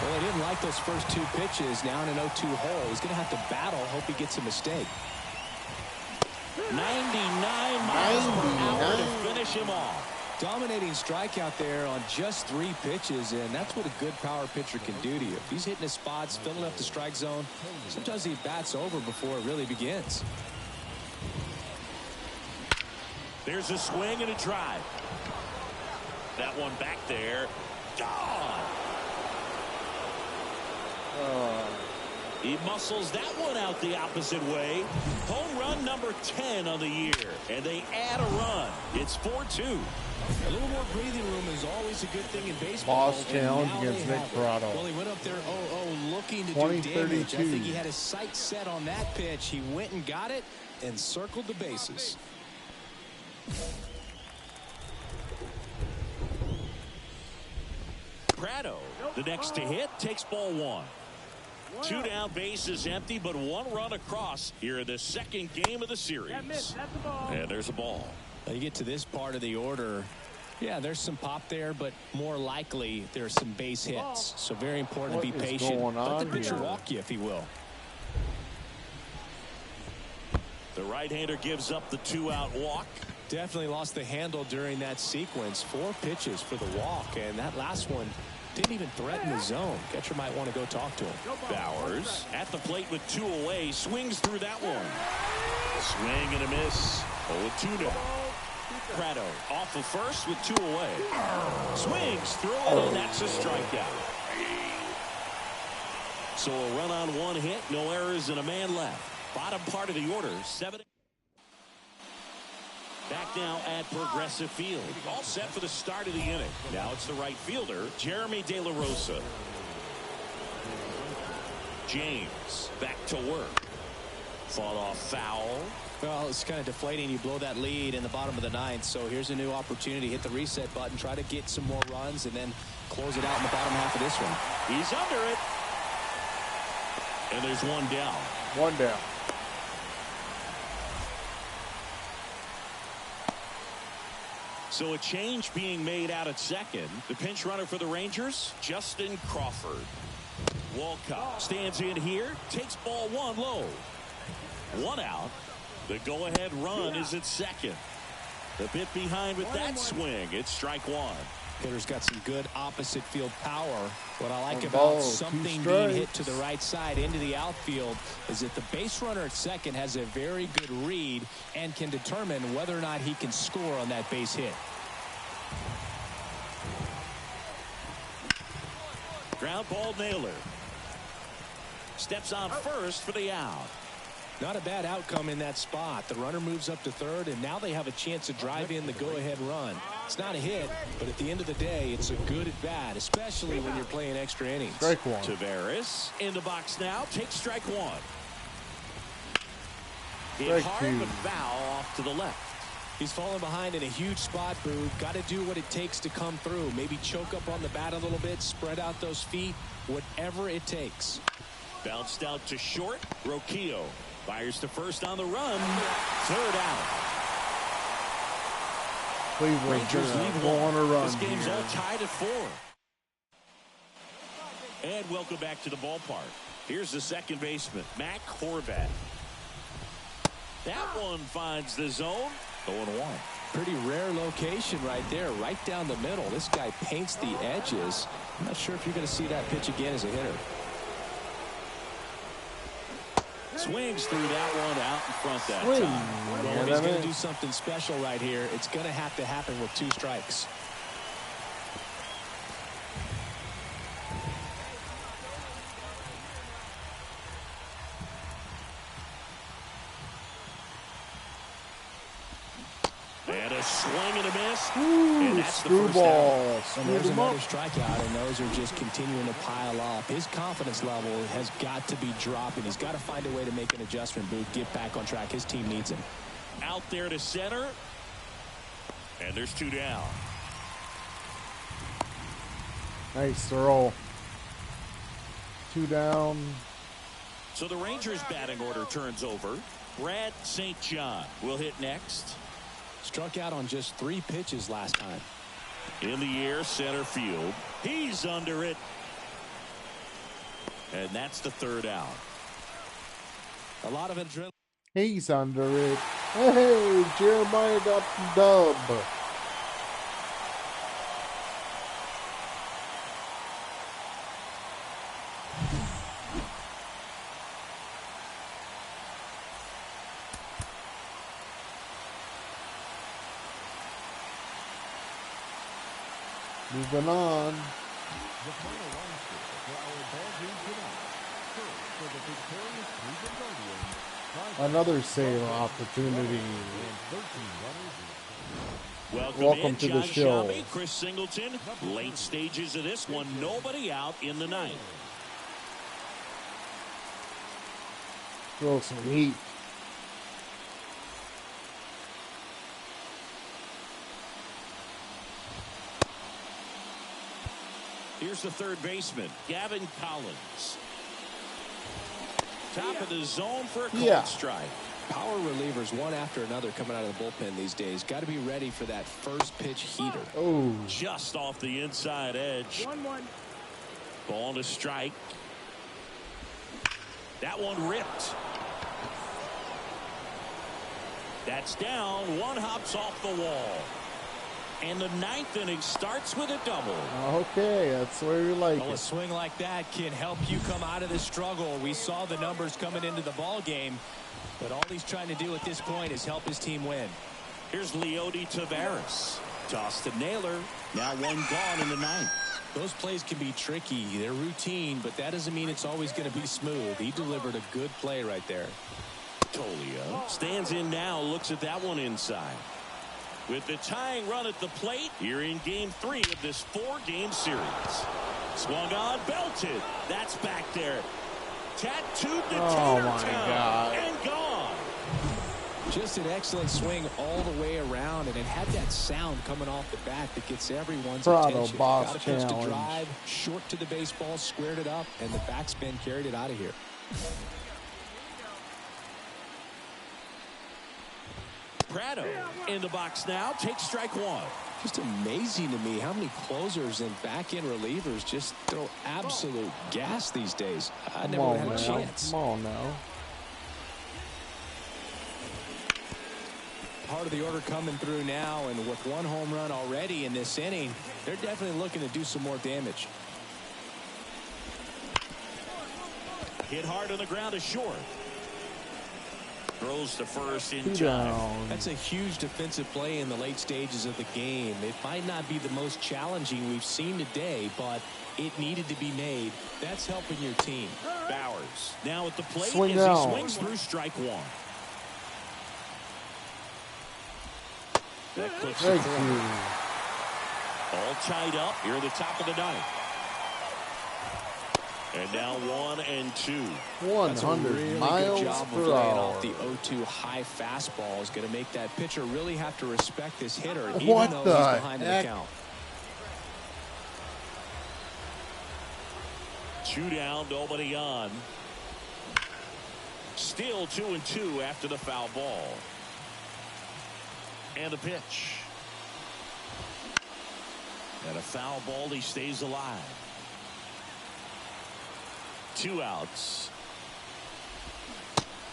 Well, he didn't like those first two pitches. Now in an 0-2 hole. He's going to have to battle. Hope he gets a mistake. 99 miles per hour to finish him off. Dominating strikeout there on just 3 pitches, and that's what a good power pitcher can do to you. If he's hitting his spots, filling up the strike zone, sometimes he bats over before it really begins. There's a swing and a drive. That one back there. Gone. He muscles that one out the opposite way. Home run number 10 on the year. And they add a run. It's 4-2. A little more breathing room is always a good thing in baseball. Boss challenge against Nick Prado. Well, he went up there 0-0 looking to do damage. I think he had his sights set on that pitch. He went and got it and circled the bases. Prado, the next to hit, takes ball 1. 2 down, base is empty, but 1 run across here in the second game of the series. And there's a ball. Now you get to this part of the order. Yeah, there's some pop there, but more likely there's some base hits. So very important to be patient. Let the pitcher walk you if he will. The right-hander gives up the 2-out walk. Definitely lost the handle during that sequence. 4 pitches for the walk, and that last one didn't even threaten the zone. Catcher might want to go talk to him. Bowers at the plate with 2 away, swings through that one. Swing and a miss. 0-2 now. Prado off of first with 2 away. Swings through it, and that's a strikeout. So a run on 1 hit, no errors, and a man left. Bottom part of the order, 7. Back now at Progressive Field. All set for the start of the inning. Now it's the right fielder, Jeremy De La Rosa. James back to work. Fought off foul. Well, it's kind of deflating. You blow that lead in the bottom of the 9th. So here's a new opportunity. Hit the reset button. Try to get some more runs and then close it out in the bottom half of this one. He's under it. And there's 1 down. 1 down. So a change being made out at second. The pinch runner for the Rangers, Justin Crawford. Walcott stands in here, takes ball 1 low. 1 out. The go-ahead run is at second. A bit behind with that swing. It's strike 1. Hitter's got some good opposite field power. What I like about something being hit to the right side into the outfield is that the base runner at second has a very good read and can determine whether or not he can score on that base hit. Ground ball, Naylor. Steps on first for the out. Not a bad outcome in that spot. The runner moves up to third, and now they have a chance to drive in the go-ahead run. It's not a hit, but at the end of the day, it's a good at-bat, especially when you're playing extra innings. Strike 1. Tavares in the box now. Takes strike 1. Hit Strike hard 2. but foul off to the left. He's fallen behind in a huge spot, Boog. Got to do what it takes to come through. Maybe choke up on the bat a little bit, spread out those feet, whatever it takes. Bounced out to short. Roquillo fires to first on the run. Third out. Cleveland's gonna go on a run This game's here. all tied at 4. And welcome back to the ballpark. Here's the second baseman, Mac Horvat. That one finds the zone. 0-1. Pretty rare location right there, right down the middle. This guy paints the edges. I'm not sure if you're going to see that pitch again as a hitter. Swings through that one out in front that Swing. time. Well, if he's going to do something special right here, it's going to have to happen with 2 strikes. And a swing and a miss. Ooh, And that's the first out. screwball. And Screwed there's him up. another strikeout, and those are just continuing to pile up. His confidence level has got to be dropping. He's got to find a way to make an adjustment, Booth, get back on track. His team needs him. Out there to center. And there's 2 down. Nice throw. 2 down. So the Rangers batting order turns over. Brad St. John will hit next. Struck out on just 3 pitches last time. In the air, center field. He's under it. And that's the 3rd out. A lot of adrenaline. He's under it. Hey, Jeremiah got the dub. Moving on. The final line score for our ball game tonight. First, for the victorious Cleveland Guardians, 5 Another save opportunity. and 13 runners in. Welcome to in, the John show. Shelby, Chris Singleton. Late stages of this one. Nobody out in the 9th. Throw some heat. Here's the 3rd baseman, Gavin Collins. Top of the zone for a cold strike. Power relievers one after another coming out of the bullpen these days. Got to be ready for that first pitch heater. Oh, Just off the inside edge. 1-1. Ball to strike. That one ripped. That's down. One hops off the wall. And the 9th inning starts with a double. okay. That's where you like Well, a it. swing like that can help you come out of the struggle. We saw the numbers coming into the ball game, but all he's trying to do at this point is help his team win. Here's Leody Taveras. Toss to Naylor. Now one gone in the 9th. Those plays can be tricky. They're routine, but that doesn't mean it's always going to be smooth. He delivered a good play right there. Tolio stands in now, looks at that one inside. With the tying run at the plate, here in game 3 of this 4-game series. Swung on, belted. That's back there. Tattooed the Oh, tater my town God. and gone. Just an excellent swing all the way around, and it had that sound coming off the bat that gets everyone's Prado attention. boss Got a pitch to challenge. drive, short to the baseball, squared it up, and the backspin carried it out of here. Prado in the box now, takes strike 1. Just amazing to me how many closers and back-end relievers just throw absolute gas these days. I Come never on had a now. chance. Come on now. Part of the order coming through now, and with 1 home run already in this inning, they're definitely looking to do some more damage. Hit hard on the ground to short. Throws to first in 2 time. down. That's a huge defensive play in the late stages of the game. It might not be the most challenging we've seen today, but it needed to be made. That's helping your team. Bowers now at the plate Swing as out. he swings through strike 1. That clips the Thank corner. you. All tied up here at the top of the 9th. And now 1-2. 100 really miles good job per of laying hour. off the 0-2 high fastball. Is going to make that pitcher really have to respect this hitter, even What though the he's behind in the heck? count. 2 down, nobody on. Still 2-2 after the foul ball. And a pitch. And a foul ball. He stays alive. 2 outs.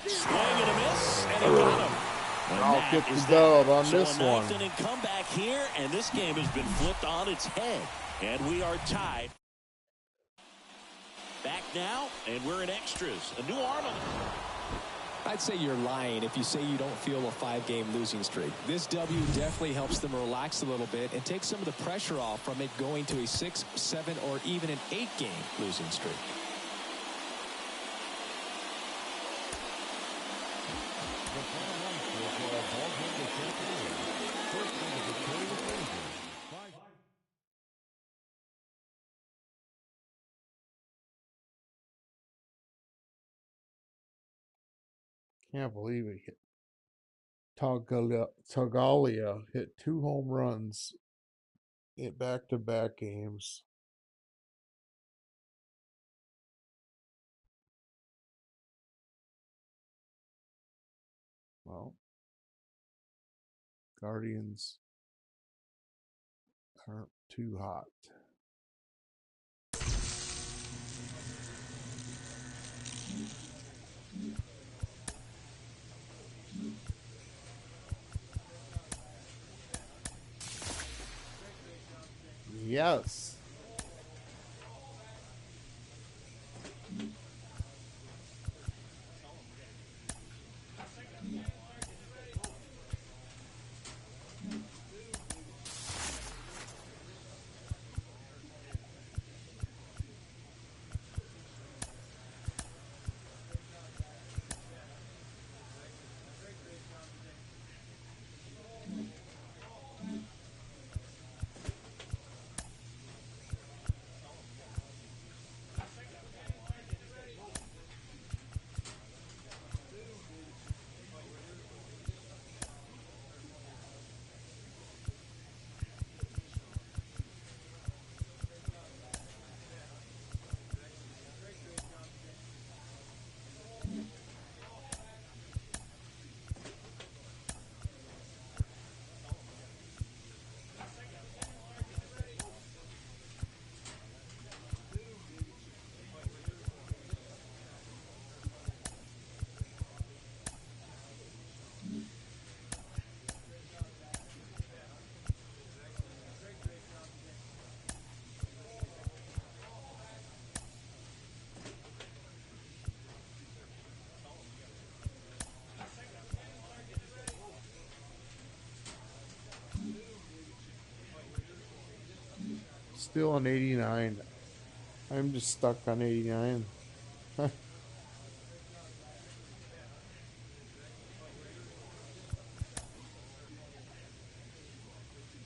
Swing and a miss, and he got him. And I'll that get is the dub on so this a one. 9th inning comeback here, and this game has been flipped on its head. And we are tied. Back now, and we're in extras. A new Arnold. I'd say you're lying if you say you don't feel a 5-game losing streak. This W definitely helps them relax a little bit and take some of the pressure off from it going to a 6, 7, or even an 8-game losing streak. The final run score for our ball game this afternoon. First for the victorious Rangers, 5. Can't believe it. Tagalia hit 2 home runs in back-to-back games. Well, Guardians aren't too hot. Yes. Still on 89. I'm just stuck on 89.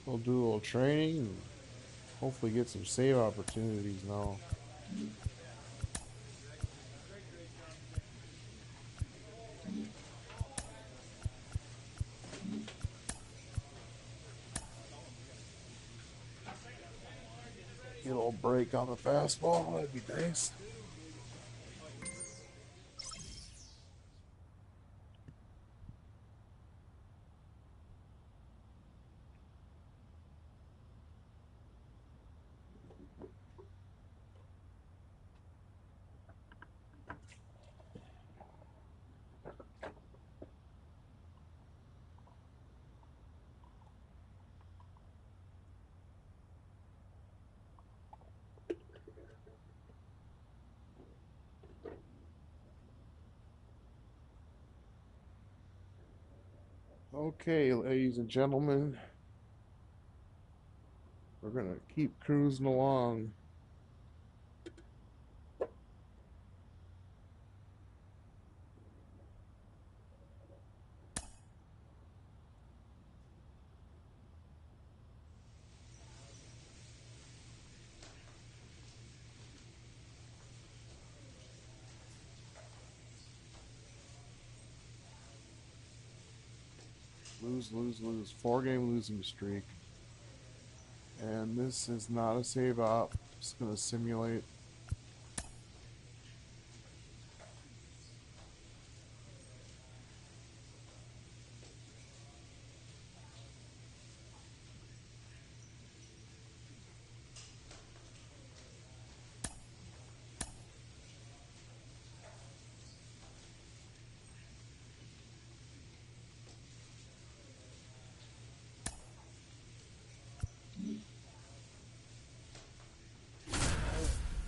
We'll do a little training and hopefully get some save opportunities now. Get a little break on the fastball. That'd be nice. Okay, ladies and gentlemen, we're going to keep cruising along. Lose, lose, lose. 4-game losing streak. And this is not a save up. Just going to simulate.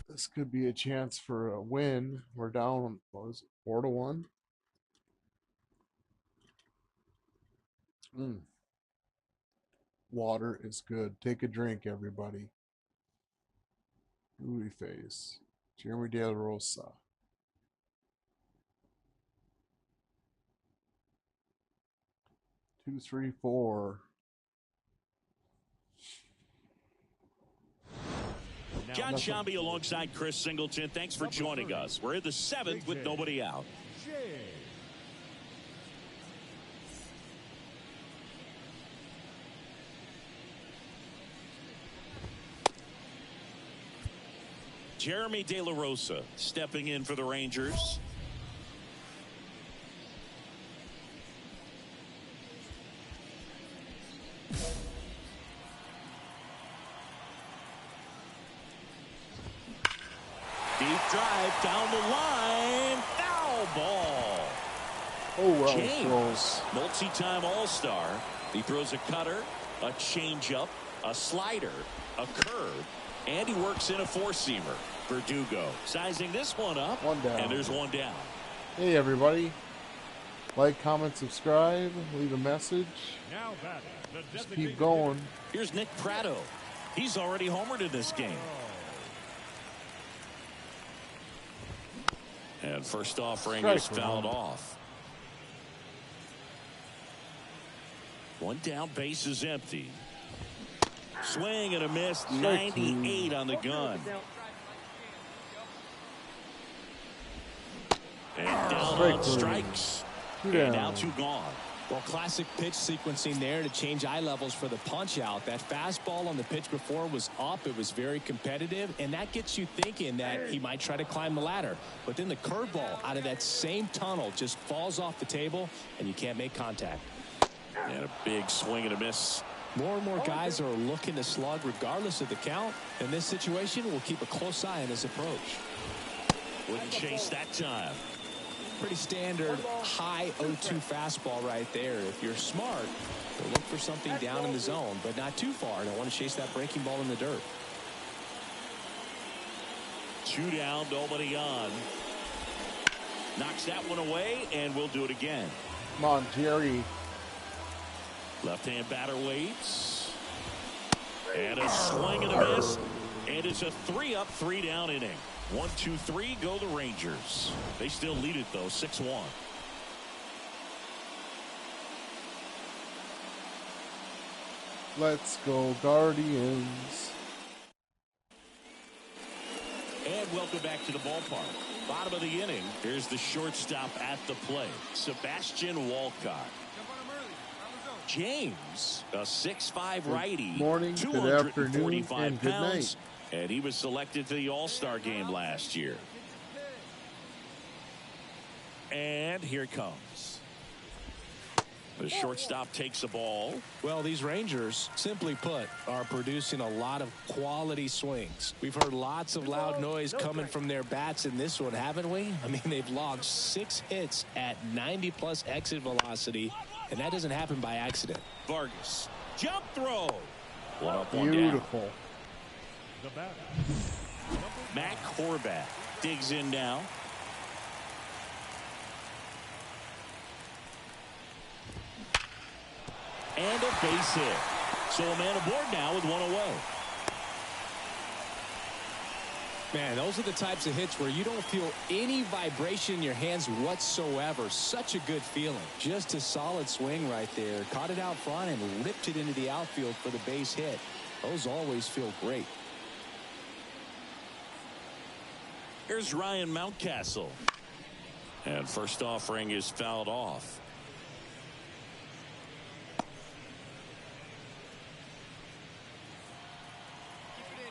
This could be a chance for a win. We're down, what was it, 4-1? Water is good. Take a drink, everybody. Who do we face? Jeremy De La Rosa. Two, three, four. John Shambi alongside Chris Singleton. Thanks for joining us. We're in the 7th with nobody out. Jeremy De La Rosa stepping in for the Rangers. Deep drive down the line. Foul ball. Oh, well. James, multi-time All-Star. He throws a cutter, a changeup, a slider, a curve, and he works in a four-seamer. Verdugo sizing this one up. One down. And there's one down. Hey, everybody. Like, comment, subscribe, leave a message. Now batting, the Just keep going. Here's Nick Pratto. He's already homered in this game. And first offering is fouled off. One down, base is empty. Swing and a miss. 98 on the gun. And down on strikes. And now two gone. Well, classic pitch sequencing there to change eye levels for the punch out. That fastball on the pitch before was up. It was very competitive, and that gets you thinking that he might try to climb the ladder. But then the curveball out of that same tunnel just falls off the table, and you can't make contact. And a big swing and a miss. More and more guys are looking to slug regardless of the count. In this situation, we'll keep a close eye on his approach. Wouldn't chase that time. Pretty standard high 0-2 fastball right there. If you're smart, you'll look for something down in the zone, but not too far. Don't want to chase that breaking ball in the dirt. Two down, nobody on. Knocks that one away, and we'll do it again. Come on, Jerry. Left-hand batter waits. And a swing and a miss. And it's a 3-up, 3-down inning. 1, 2, 3 go the Rangers. They still lead it, though, 6-1. Let's go, Guardians. And welcome back to the ballpark. Bottom of the inning. Here's the shortstop at the plate, Sebastian Walcott. James, a 6'5" righty, Good morning, good afternoon, 245 and good pounds, night. and he was selected for the All-Star game last year. And here it comes. The shortstop takes the ball. Well, these Rangers, simply put, are producing a lot of quality swings. We've heard lots of loud noise coming from their bats in this one, haven't we? I mean, they've logged 6 hits at 90-plus exit velocity, and that doesn't happen by accident. Vargas, jump throw. One up, one Beautiful. down. The batter. Matt Horvat digs in now. And a base hit. So a man aboard now with one away. Man, those are the types of hits where you don't feel any vibration in your hands whatsoever. Such a good feeling. Just a solid swing right there. Caught it out front and ripped it into the outfield for the base hit. Those always feel great. Here's Ryan Mountcastle. And first offering is fouled off.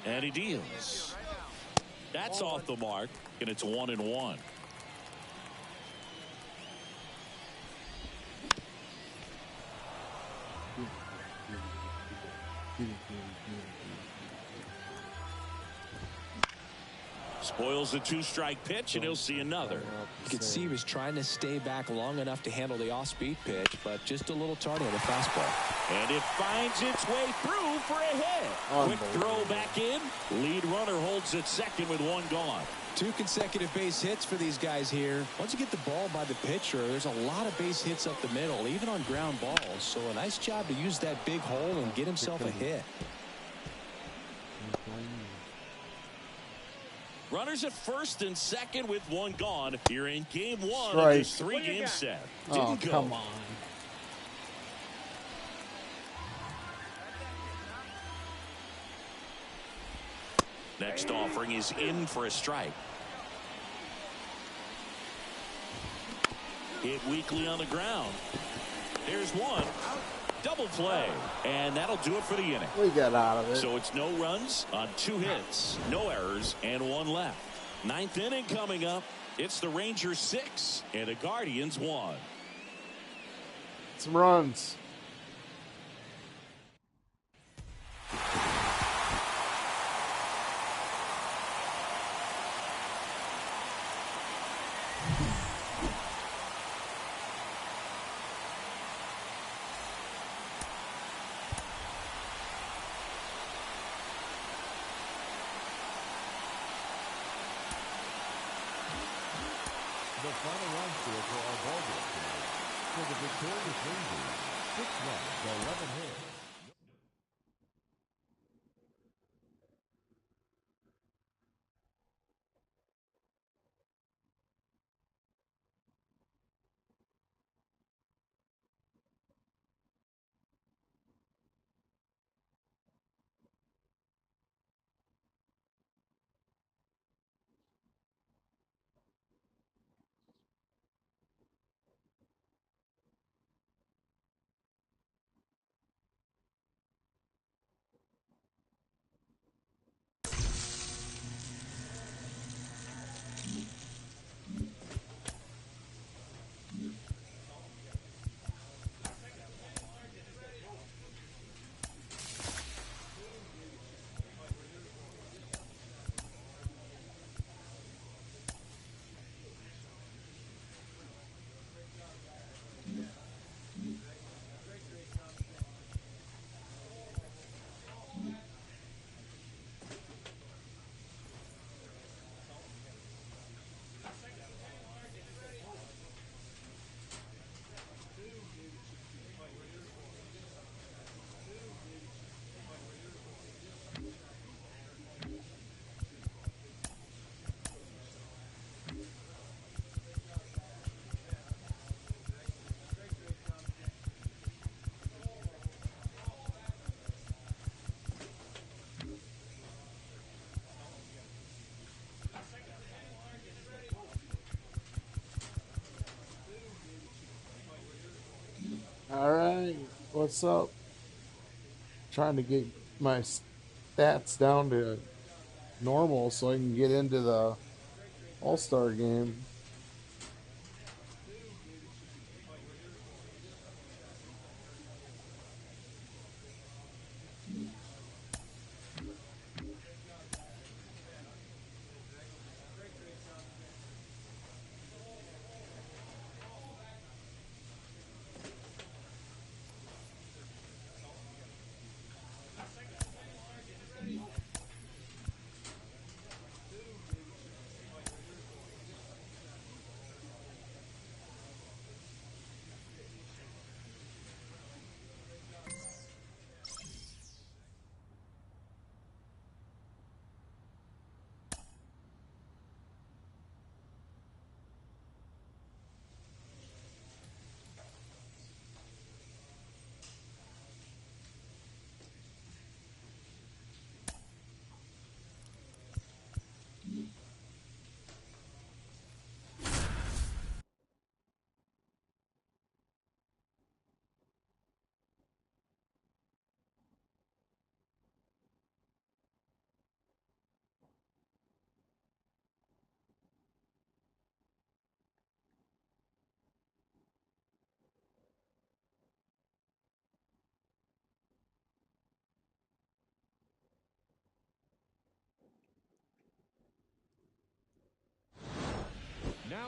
And he deals. That's off the mark, and it's 1-1. Spoils the two-strike pitch, and he'll see another. You could see he was trying to stay back long enough to handle the off-speed pitch, but just a little tardy on the fastball. And it finds its way through for a hit. Quick throw back in. Lead runner holds at second with one gone. 2 consecutive base hits for these guys here. Once you get the ball by the pitcher, there's a lot of base hits up the middle, even on ground balls. So a nice job to use that big hole and get himself a hit. Runners at first and second with one gone. Here in game one Strike. of this 3-game set. Oh, Didn't go. come on. Next offering is in for a strike. Hit weakly on the ground. There's one. Double play. And that'll do it for the inning. We got out of it. So it's no runs on 2 hits, no errors, and 1 left. 9th inning coming up. It's the Rangers 6 and the Guardians 1. Some runs. The final run score for our ball game tonight. For the victorious Rangers, 6 runs, 11 hits. All right, what's up? Trying to get my stats down to normal so I can get into the All-Star game.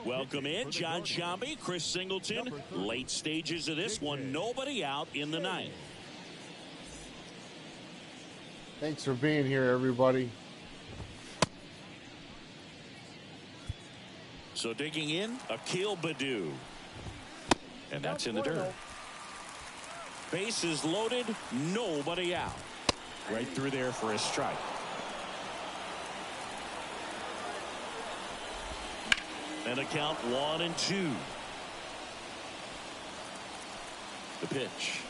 Welcome in, John Shambi, Chris Singleton. Late stages of this one, nobody out in the ninth. Thanks for being here, everybody. So digging in, Akil Baddoo. And that's in the dirt. Bases loaded, nobody out. Right through there for a strike. And a count 1-2. The pitch.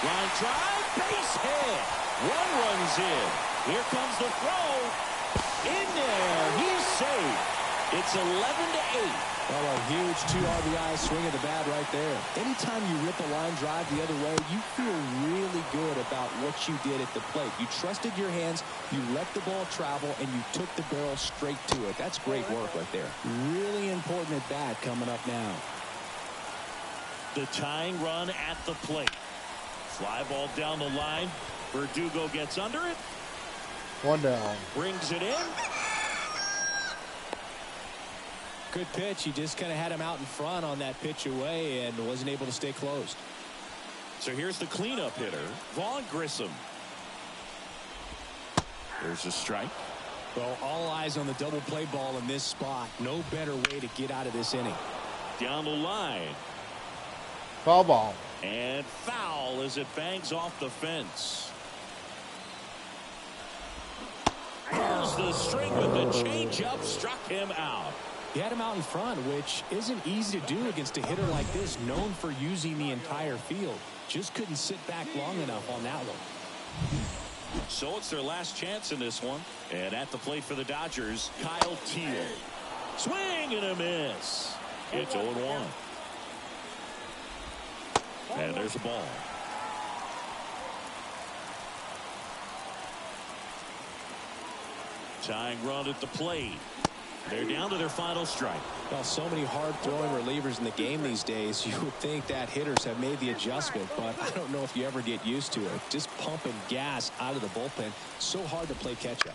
Line drive, base hit. One runs in. Here comes the throw. In there, he's safe. It's 11-8. Well, a huge 2 RBI swing of the bat right there. Anytime you rip a line drive the other way, you feel really good about what you did at the plate. You trusted your hands, you let the ball travel, and you took the barrel straight to it. That's great work right there. Really important at bat coming up now. The tying run at the plate. Fly ball down the line. Verdugo gets under it. 1 down. Brings it in. Good pitch. He just kind of had him out in front on that pitch away and wasn't able to stay closed. So here's the cleanup hitter, Vaughn Grissom. There's a strike. Well, all eyes on the double play ball in this spot. No better way to get out of this inning. Down the line. Foul ball. And foul as it bangs off the fence. Here's the string, but the changeup struck him out. He had him out in front, which isn't easy to do against a hitter like this, known for using the entire field. Just couldn't sit back long enough on that one. So it's their last chance in this one. And at the plate for the Dodgers, Kyle Teel. Swing and a miss. It's 0-1. And there's a ball. Tying run at the plate. They're down to their final strike. Well, so many hard-throwing relievers in the game these days, you would think that hitters have made the adjustment, but I don't know if you ever get used to it. Just pumping gas out of the bullpen, so hard to play catch-up.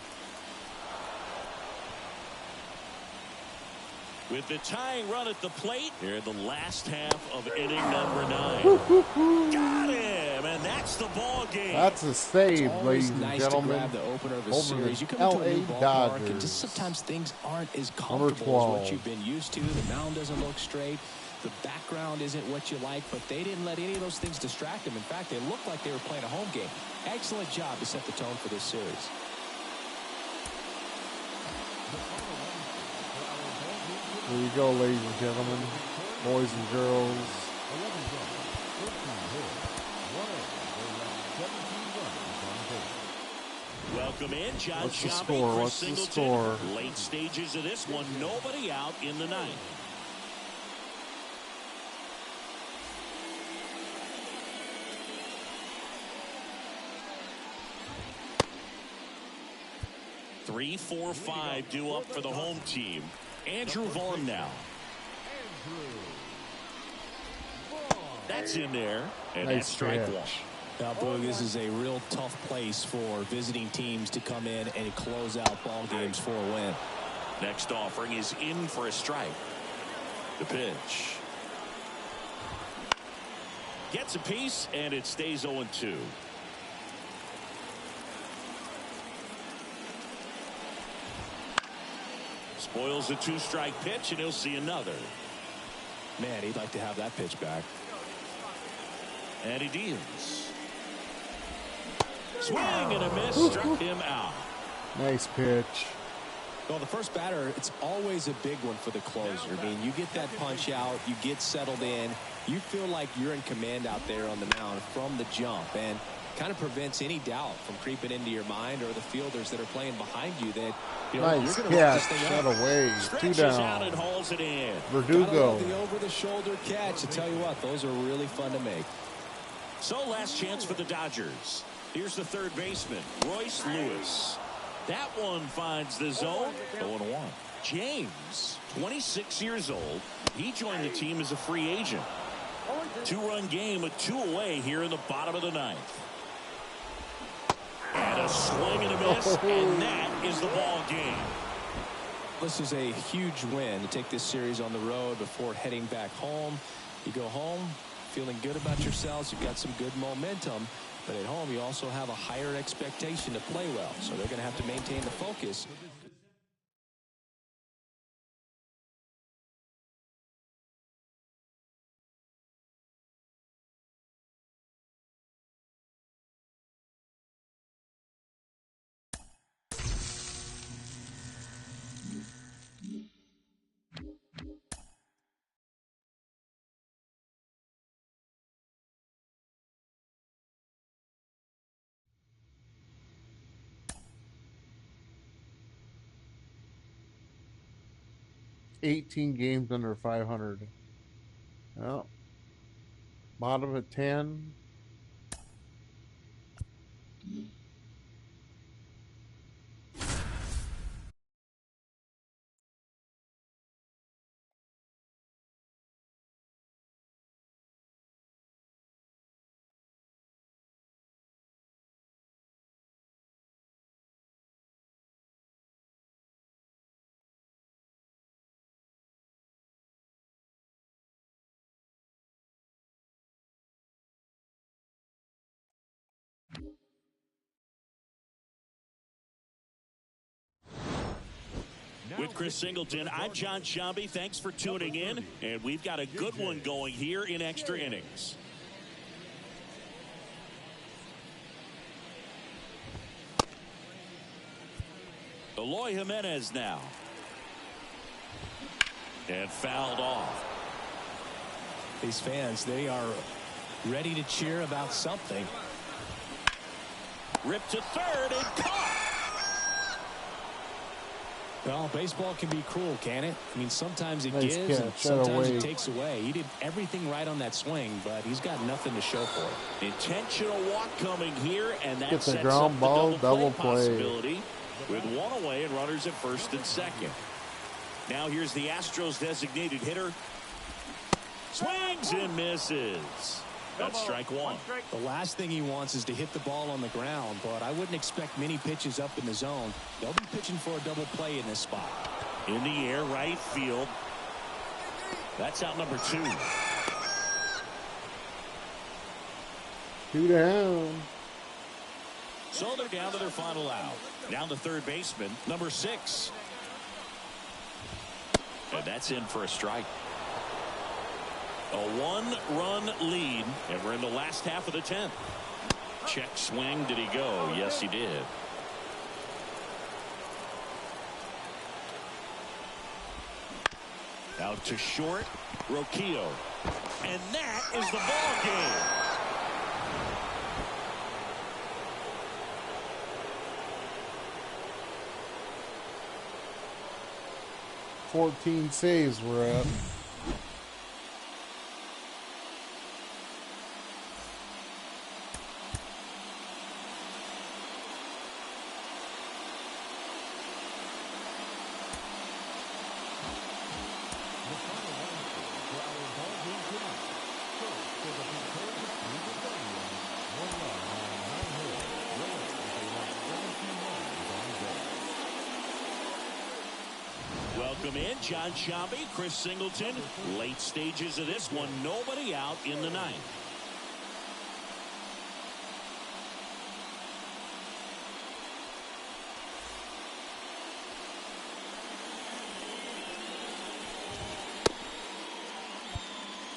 With the tying run at the plate, here in the last half of inning number 9. Got him, and that's the ball game. That's a save, ladies and nice gentlemen. to grab the opener of a Over series. the You come into a new LA ballpark, and Dodgers. just sometimes things aren't as Number comfortable as 12. what you've been used to. The mound doesn't look straight. The background isn't what you like, but they didn't let any of those things distract them. In fact, they looked like they were playing a home game. Excellent job to set the tone for this series. There you go, ladies and gentlemen, boys and girls. Welcome in, John What's the Shambi, score? Chris What's the Singleton. score? Late stages of this one, nobody out in the 9th. Three, 4, 5 due up for the home team. Andrew Vaughn now. That's in there, and Nice that's strike pitch. 1. Now, Boog, this is a real tough place for visiting teams to come in and close out ball games for a win. Next offering is in for a strike. The pitch. Gets a piece, and it stays 0-2. Spoils a 2-strike pitch, and he'll see another. Man, he'd like to have that pitch back. And he deals. Swing and a miss, struck him out. Nice pitch. Well, the first batter, it's always a big one for the closer. I mean, you get that punch out, you get settled in, you feel like you're in command out there on the mound from the jump, and kind of prevents any doubt from creeping into your mind or the fielders that are playing behind you that, you know, Nice you're going to catch. this thing Shut up. away. 2 Stretches out and down. hauls it in. Gotta Verdugo. love the over-the-shoulder catch. I tell you what, those are really fun to make. So last chance for the Dodgers. Here's the third baseman, Royce Lewis. That one finds the zone. 0-1. James, 26 years old. He joined the team as a free agent. 2-run game with 2 away here in the bottom of the 9th. And a swing and a miss, and that is the ball game. This is a huge win to take this series on the road before heading back home. You go home feeling good about yourselves. You've got some good momentum. But at home, you also have a higher expectation to play well. So they're going to have to maintain the focus. $18 games under 500. Well, bottom of 10. With Chris Singleton, I'm John Shambi. Thanks for tuning in, and we've got a good one going here in extra innings. Eloy Jimenez now. And fouled off. These fans, they are ready to cheer about something. Ripped to third and caught. Well, baseball can be cruel, can it? I mean, sometimes it Nice gives catch. and sometimes Away. it takes away. He did everything right on that swing, but he's got nothing to show for it. Intentional walk coming here, and that Gets a sets ground up ball, the double play play. possibility with one away and runners at first and second. Now here's the Astros designated hitter. Swings and misses. That's strike one. The last thing he wants is to hit the ball on the ground, but I wouldn't expect many pitches up in the zone. They'll be pitching for a double play in this spot. In the air, right field. That's out number 2. 2 down. So they're down to their final out. Down to third baseman, number 6. And that's in for a strike. A 1-run lead, and we're in the last half of the 10th. Check swing. Did he go? Yes, he did. Out to short, Roquillo. And that is the ball game. $14 saves we're at. Welcome in, John Shambi, Chris Singleton. Late stages of this one, nobody out in the ninth.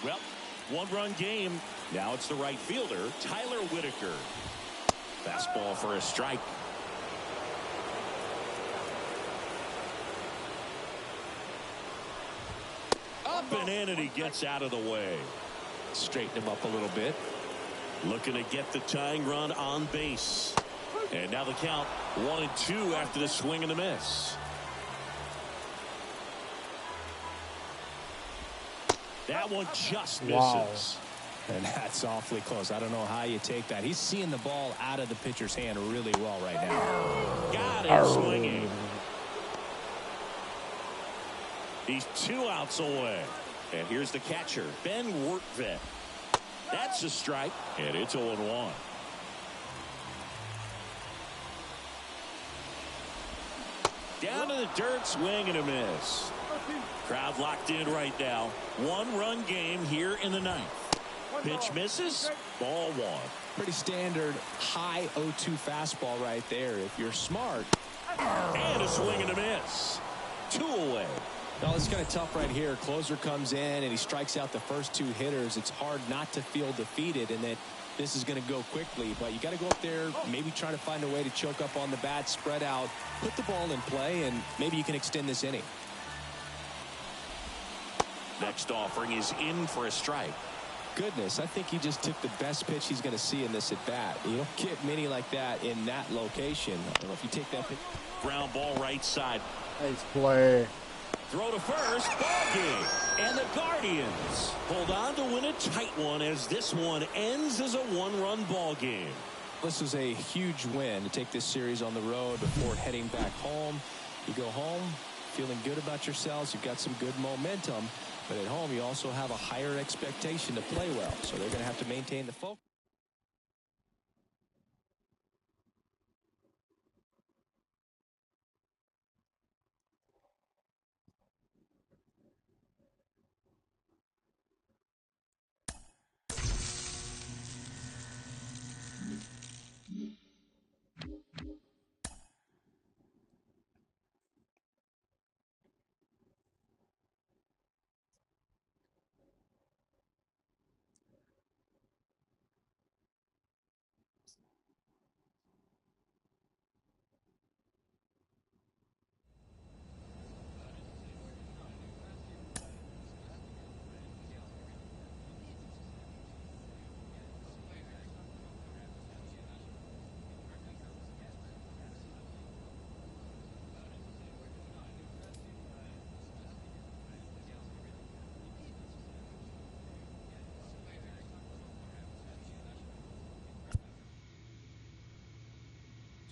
Well, 1-run game. Now it's the right fielder, Tyler Whitaker. Fastball for a strike. Up and in, and he gets out of the way. Straighten him up a little bit. Looking to get the tying run on base. And now the count 1-2 after the swing and a miss. That one just misses. Wow. And that's awfully close. I don't know how you take that. He's seeing the ball out of the pitcher's hand really well right now. Got it swinging. He's 2 outs away. And here's the catcher, Ben Wortvet. That's a strike, and it's 0-1. Down to the dirt, swing and a miss. Crowd locked in right now. 1-run game here in the 9th. Pitch misses, ball 1. Pretty standard high 0-2 fastball right there. If you're smart. And a swing and a miss. 2 away. Well, it's kind of tough right here. Closer comes in and he strikes out the first 2 hitters. It's hard not to feel defeated and that this is going to go quickly. But you got to go up there, maybe try to find a way to choke up on the bat, spread out, put the ball in play, and maybe you can extend this inning. Next offering is in for a strike. Goodness, I think he just took the best pitch he's going to see in this at bat. You don't get many like that in that location. I don't know if you take that pitch. Ground ball right side. Nice play. Throw to first, ball game. And the Guardians hold on to win a tight one as this one ends as a 1-run ball game. This is a huge win to take this series on the road before heading back home. You go home feeling good about yourselves. You've got some good momentum. But at home, you also have a higher expectation to play well. So they're going to have to maintain the focus.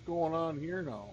What's going on here now?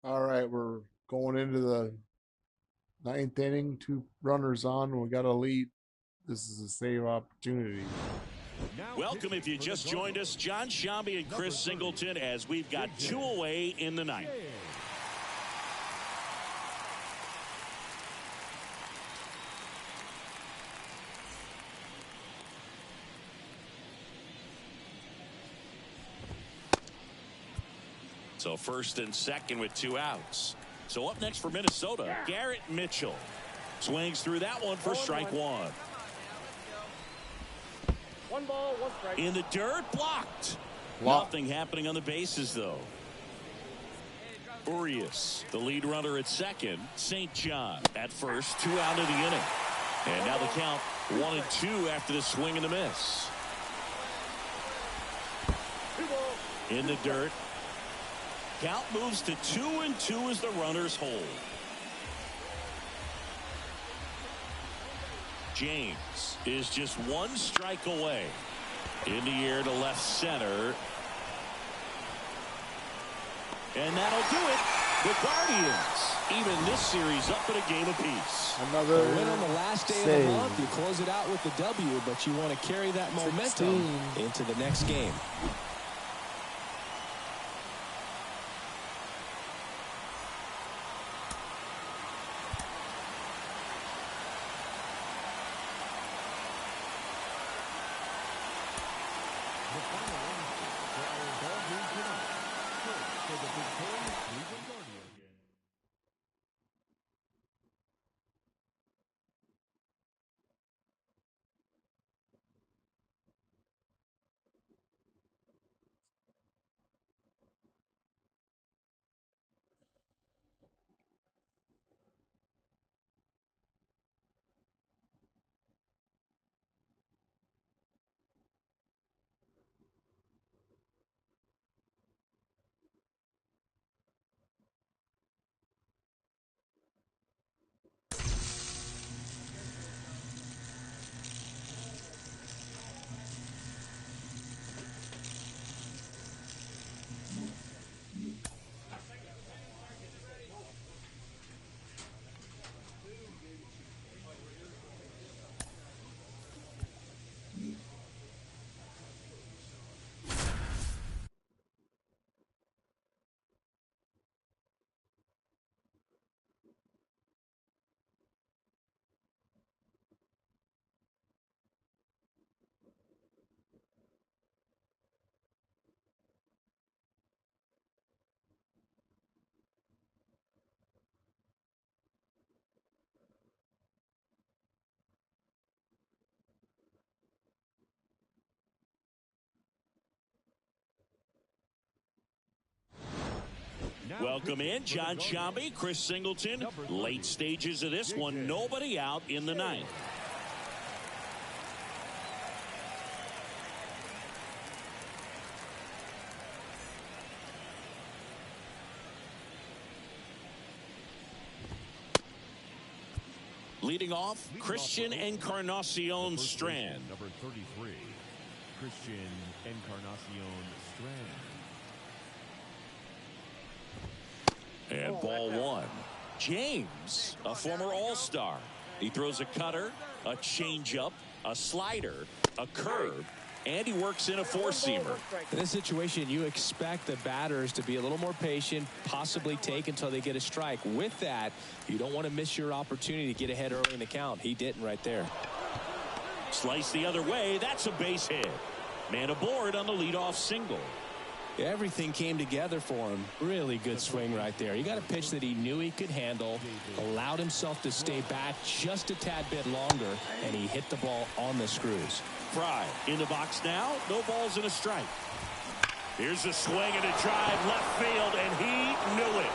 All right, we're going into the 9th inning. 2 runners on. We got a lead. This is a save opportunity. Welcome if you just joined us. John Shambi and Chris Singleton as we've got 2 away in the 9th. So first and second with 2 outs. So up next for Minnesota, Garrett Mitchell. Swings through that one for strike 1. 1 ball, 1 strike. In the dirt, blocked. Nothing happening on the bases, though. Urias, the lead runner at second. St. John at first, 2 out of the inning. And now the count 1-2 after the swing and the miss. 2 balls. In the dirt. Count moves to 2-2 as the runners hold. James is just 1 strike away. In the air to left center. And that'll do it. The Guardians, even this series up at a game apiece. Another win on the last day save. of the month. You close it out with the W, but you want to carry that momentum 16. into the next game. for the victorious Cleveland Guardians. Welcome in, John Shambi, Chris Singleton. Late stages of this one, nobody out in the ninth. Leading off, Christian Encarnacion Strand. Number 33, Christian Encarnacion Strand. And ball one. James, a former All-Star. He throws a cutter, a changeup, a slider, a curve, and he works in a four-seamer. In this situation, you expect the batters to be a little more patient, possibly take until they get a strike. With that, you don't want to miss your opportunity to get ahead early in the count. He didn't right there. Slice the other way. That's a base hit. Man aboard on the leadoff single. Everything came together for him. Really good swing right there. He got a pitch that he knew he could handle, allowed himself to stay back just a tad bit longer, and he hit the ball on the screws. Fry in the box now. No balls and a strike. Here's a swing and a drive left field, and he knew it.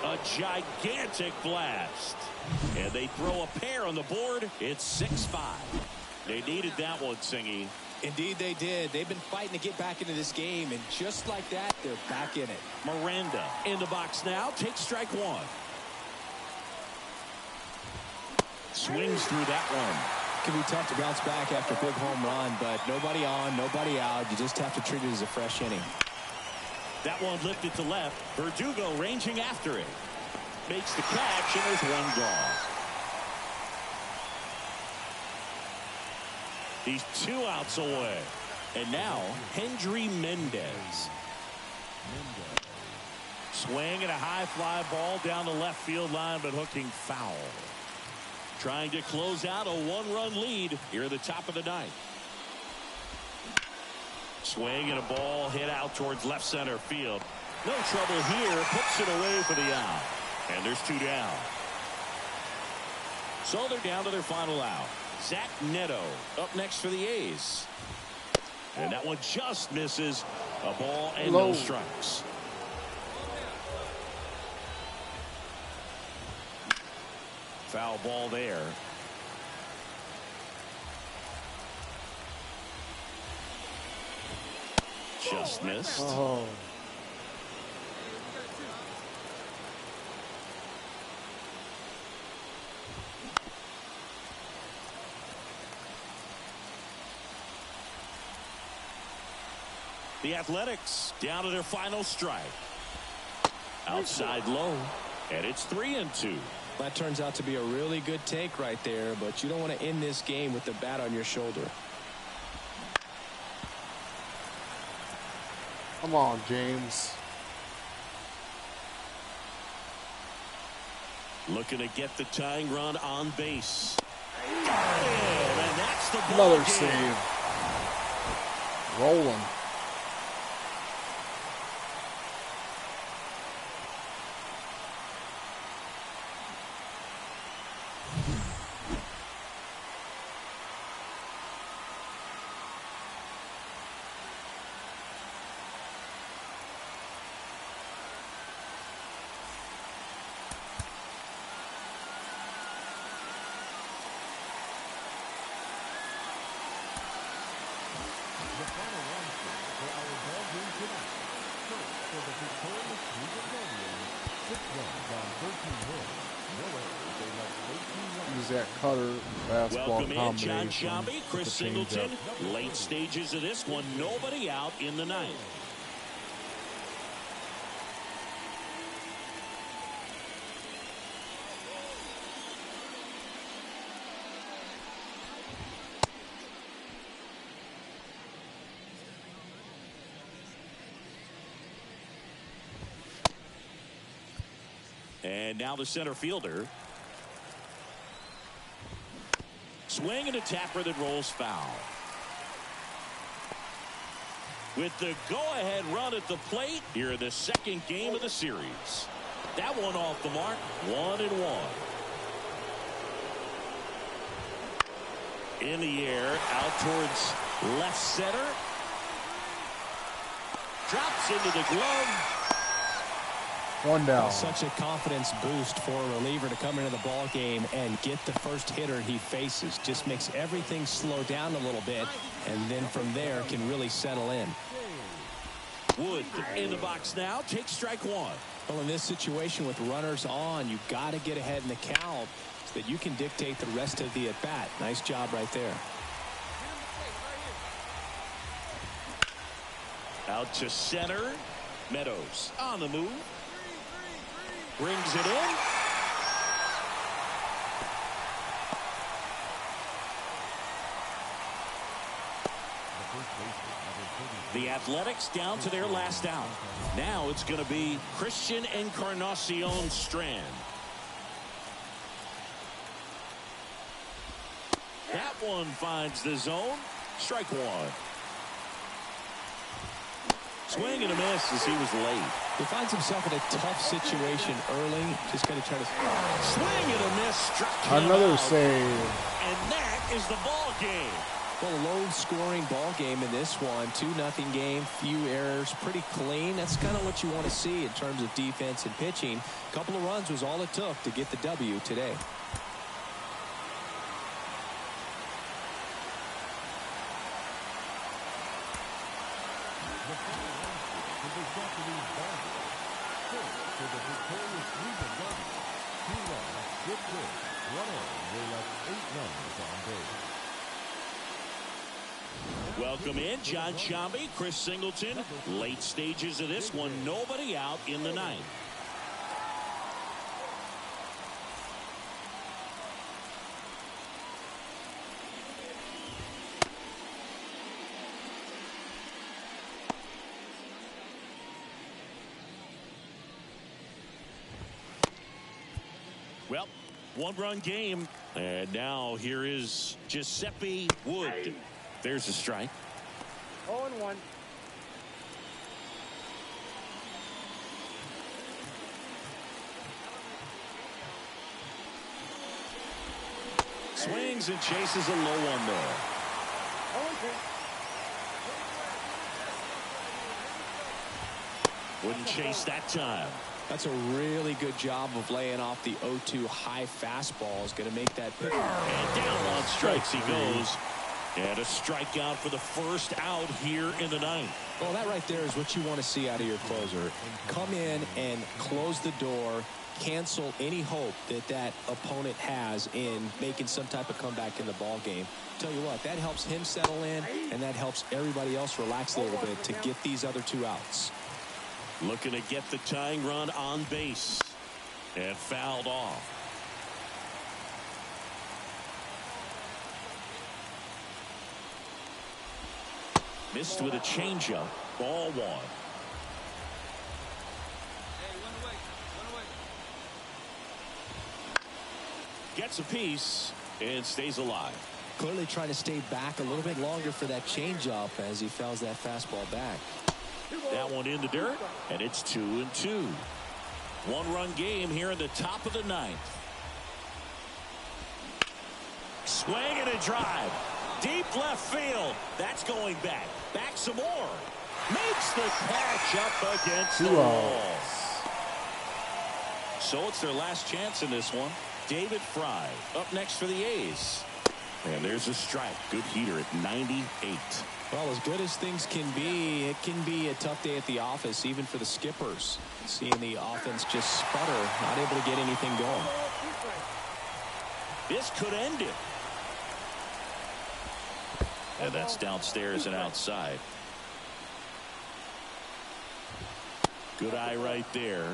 A gigantic blast. And they throw a pair on the board. It's 6-5. They needed that one, Singy. Indeed they did. They've been fighting to get back into this game, and just like that, they're back in it. Miranda in the box now. Takes strike one. Swings through that one. It can be tough to bounce back after a big home run, but nobody on, nobody out. You just have to treat it as a fresh inning. That one lifted to left. Verdugo ranging after it. Makes the catch, and there's one gone. He's 2 outs away. And now, Hendry Mendez. Swing and a high fly ball down the left field line, but hooking foul. Trying to close out a one-run lead here at the top of the ninth. Swing and a ball hit out towards left center field. No trouble here. Puts it away for the out. And there's 2 down. So they're down to their final out. Zach Neto up next for the A's. And that one just misses. A ball and no strikes. Foul ball there. Just missed. Oh. The Athletics down to their final strike. Outside low. And it's 3-2. That turns out to be a really good take right there, but you don't want to end this game with the bat on your shoulder. Come on, James. Looking to get the tying run on base. And that's the ball Another game. save. Rolling. The final run for our ball game tonight. First, for the victorious Cleveland Guardians, 6 runs on 13 hits. No errors. They left 13 runs. Use that cutter fastball Welcome in, John combination. Sciambi, Chris with the changeup. Singleton. Late stages of this one, nobody out in the ninth. And now the center fielder. Swing and a tapper that rolls foul. With the go-ahead run at the plate here in the second game of the series. That one off the mark, 1-1. In the air, out towards left center. Drops into the glove. One down. Such a confidence boost for a reliever to come into the ball game and get the first hitter he faces. Just makes everything slow down a little bit, and then from there can really settle in. Wood in the box now. Takes strike one. Well, in this situation with runners on, you've got to get ahead in the count so that you can dictate the rest of the at-bat. Nice job right there. Out to center. Meadows on the move. Brings it in. The Athletics down to their last out. Now it's going to be Christian Encarnacion Strand. That one finds the zone. Strike one. Swing and a miss as he was late. He finds himself in a tough situation early. Just got to try to swing and a miss. Struck him Another out. save. And that is the ball game. Well, a low-scoring ball game in this one. 2-0 game, few errors, pretty clean. That's kind of what you want to see in terms of defense and pitching. A couple of runs was all it took to get the W today. Welcome in, John Sciambi, Chris Singleton. Late stages of this one, nobody out in the ninth. Well, one-run game, and now here is Giuseppe Wood. There's a strike. 0-1. Swings and chases a low one there. 0-2. Wouldn't chase that time. That's a really good job of laying off the 0-2 high fastball. Is going to make that pick. And down on strikes he goes. And a strikeout for the first out here in the ninth. Well, that right there is what you want to see out of your closer. Come in and close the door, cancel any hope that that opponent has in making some type of comeback in the ball game. Tell you what, that helps him settle in, and that helps everybody else relax a little bit to get these other two outs. Looking to get the tying run on base. And fouled off. Missed with a changeup. Ball one. Gets a piece and stays alive. Clearly trying to stay back a little bit longer for that changeup as he fouls that fastball back. That one in the dirt, and it's 2-2. One-run game here in the top of the ninth. Swing and a drive. Deep left field. That's going back. Back some more. Makes the catch up against the wall. So it's their last chance in this one. David Fry up next for the A's. And there's a strike. Good heater at 98. Well, as good as things can be, it can be a tough day at the office, even for the skippers. Seeing the offense just sputter, not able to get anything going. This could end it. And that's downstairs and outside. Good eye right there.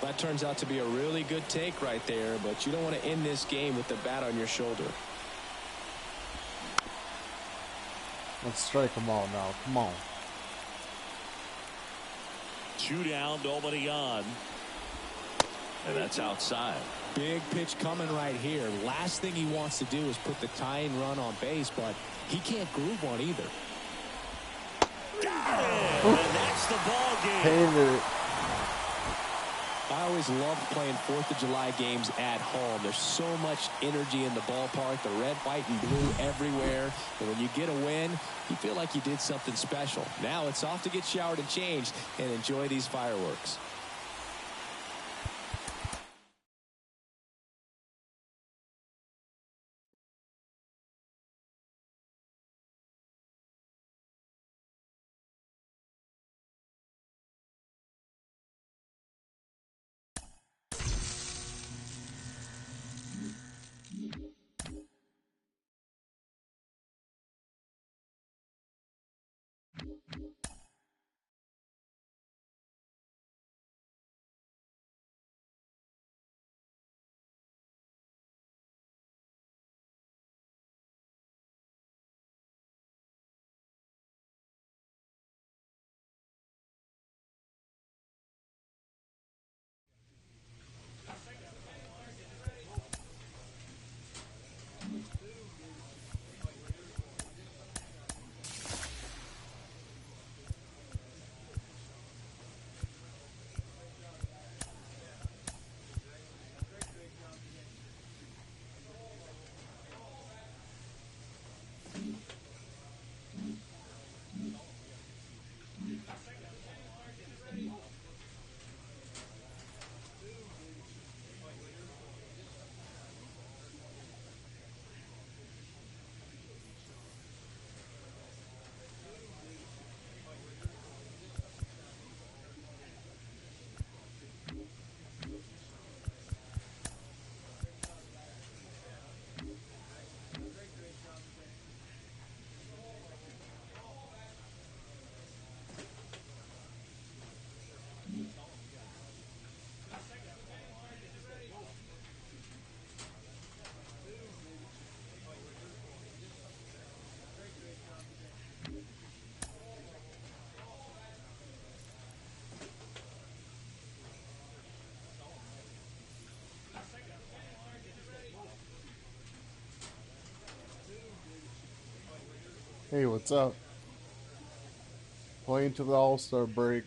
That turns out to be a really good take right there, but you don't want to end this game with the bat on your shoulder. Let's strike them all now. Come on. 2 down, nobody on. And that's outside. Big pitch coming right here. Last thing he wants to do is put the tying run on base, but he can't groove one either. Got it! And that's the ball game. Painted it. I always loved playing 4th of July games at home. There's so much energy in the ballpark, the red, white, and blue everywhere. And when you get a win, you feel like you did something special. Now it's off to get showered and changed and enjoy these fireworks. Hey, what's up? Playing to the All-Star break.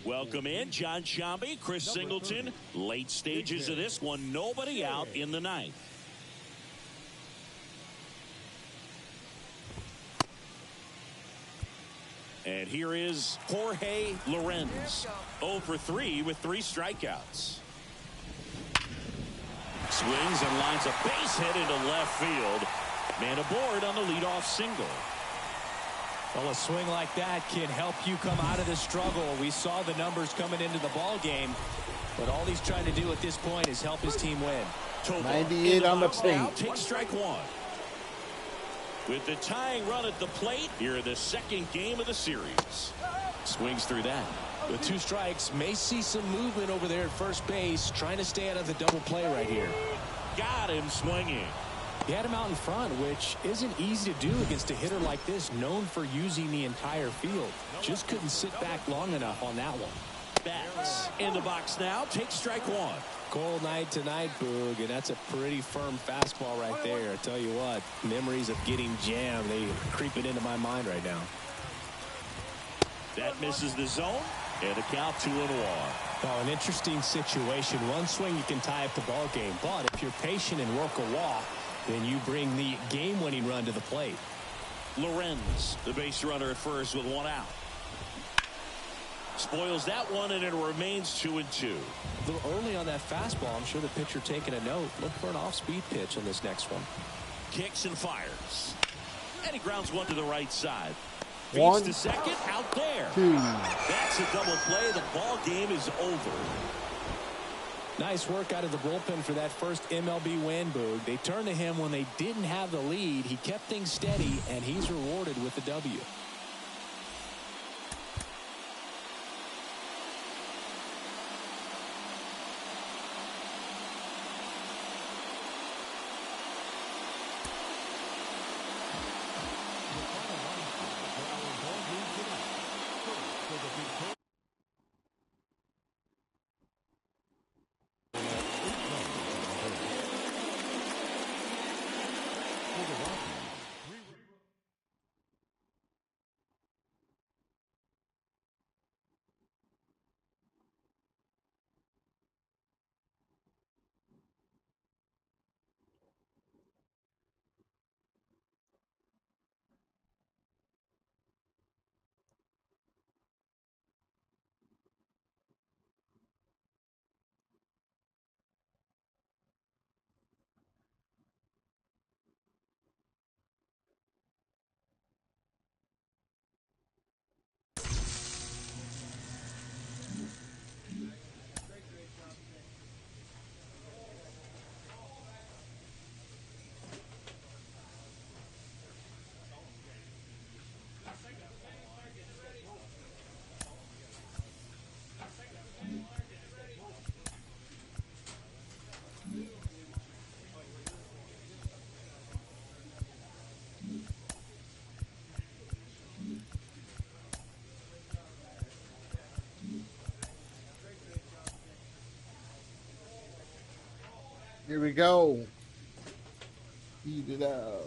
Welcome in, John Shambi, Chris Singleton. Late stages of this one, nobody out in the ninth. And here is Jorge Lorenz, 0 for 3 with 3 strikeouts. Swings and lines a base hit into left field. Man aboard on the leadoff single. Well, a swing like that can help you come out of the struggle. We saw the numbers coming into the ball game, but all he's trying to do at this point is help his team win. 98 on the now, paint. take strike one. With the tying run at the plate, here in the second game of the series. Swings through that. With 2 strikes, may see some movement over there at first base, trying to stay out of the double play right here. Got him swinging. He had him out in front, which isn't easy to do against a hitter like this, known for using the entire field. Just couldn't sit back long enough on that one. Bats in the box now. Take strike one. Cold night tonight, Boog, and that's a pretty firm fastball right there. I tell you what, memories of getting jammed, they creeping into my mind right now. That misses the zone, and a count 2-1. Oh, an interesting situation. One swing you can tie up the ball game, but if you're patient and work a walk, then you bring the game-winning run to the plate. Lorenz, the base runner at first with 1 out. Spoils that one, and it remains 2-2. A little early on that fastball. I'm sure the pitcher taking a note. Look for an off-speed pitch on this next one. Kicks and fires. And he grounds one to the right side. One, to second, out there. 2. That's a double play. The ball game is over. Nice work out of the bullpen for that first MLB win, Boog. They turned to him when they didn't have the lead. He kept things steady, and he's rewarded with the W. Here we go. Heat it up.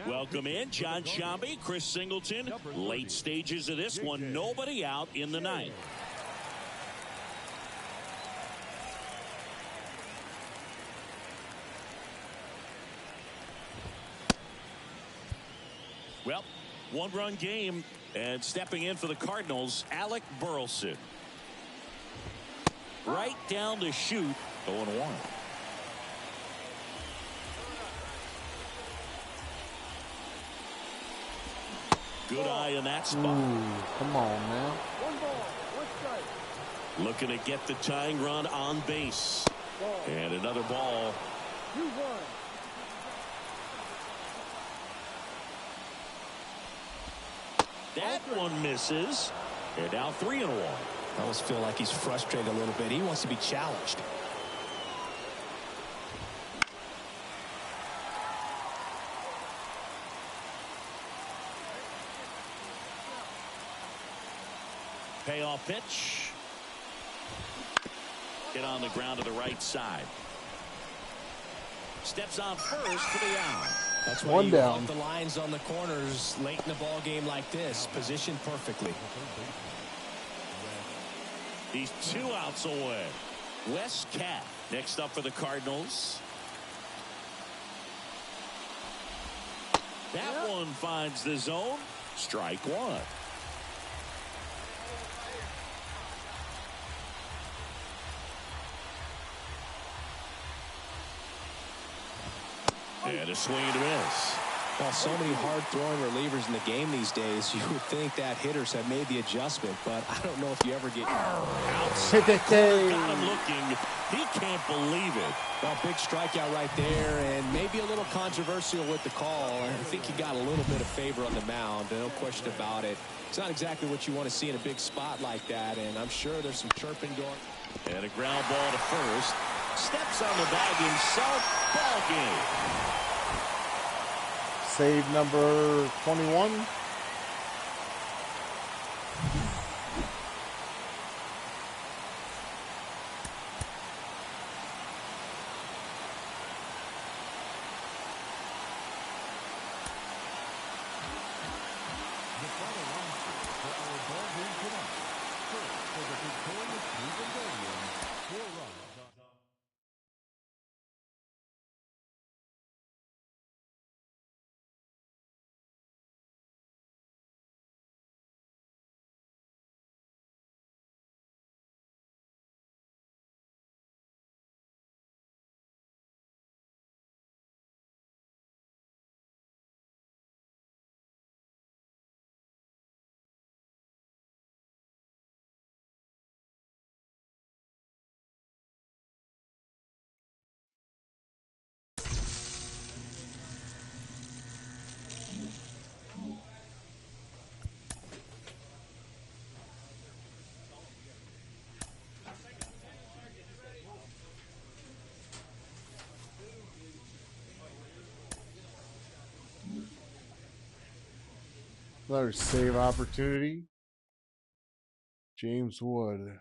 Welcome in, John Shambi, Chris Singleton. Late stages of this one, nobody out in the ninth. Well, 1-run game, and stepping in for the Cardinals, Alec Burleson. Right down the chute, 0-1. Good eye in that spot. Ooh, come on, man. 1 ball, 1 strike. Looking to get the tying run on base. And another ball. 2-1. That one misses. And now 3-1. I almost feel like he's frustrated a little bit. He wants to be challenged. Payoff pitch. Hit on the ground to the right side. Steps on first for the out. That's why you want the lines on the corners late in the ball game like this, positioned perfectly. He's 2 outs away. Wes Cat next up for the Cardinals. That one finds the zone. Strike 1. And a swing and a miss. Well, so many hard-throwing relievers in the game these days, you would think that hitters have made the adjustment, but I don't know if you ever get outside. Got him looking. He can't believe it. Well, big strikeout right there, and maybe a little controversial with the call. I think he got a little bit of favor on the mound, no question about it. It's not exactly what you want to see in a big spot like that, and I'm sure there's some chirping going. And a ground ball to first. Steps on the bag himself. Ball game. Save number 21. The final roster for our ball game tonight. First, for the victorious Cleveland Guardians, 4 runs on. Another save opportunity. James Wood,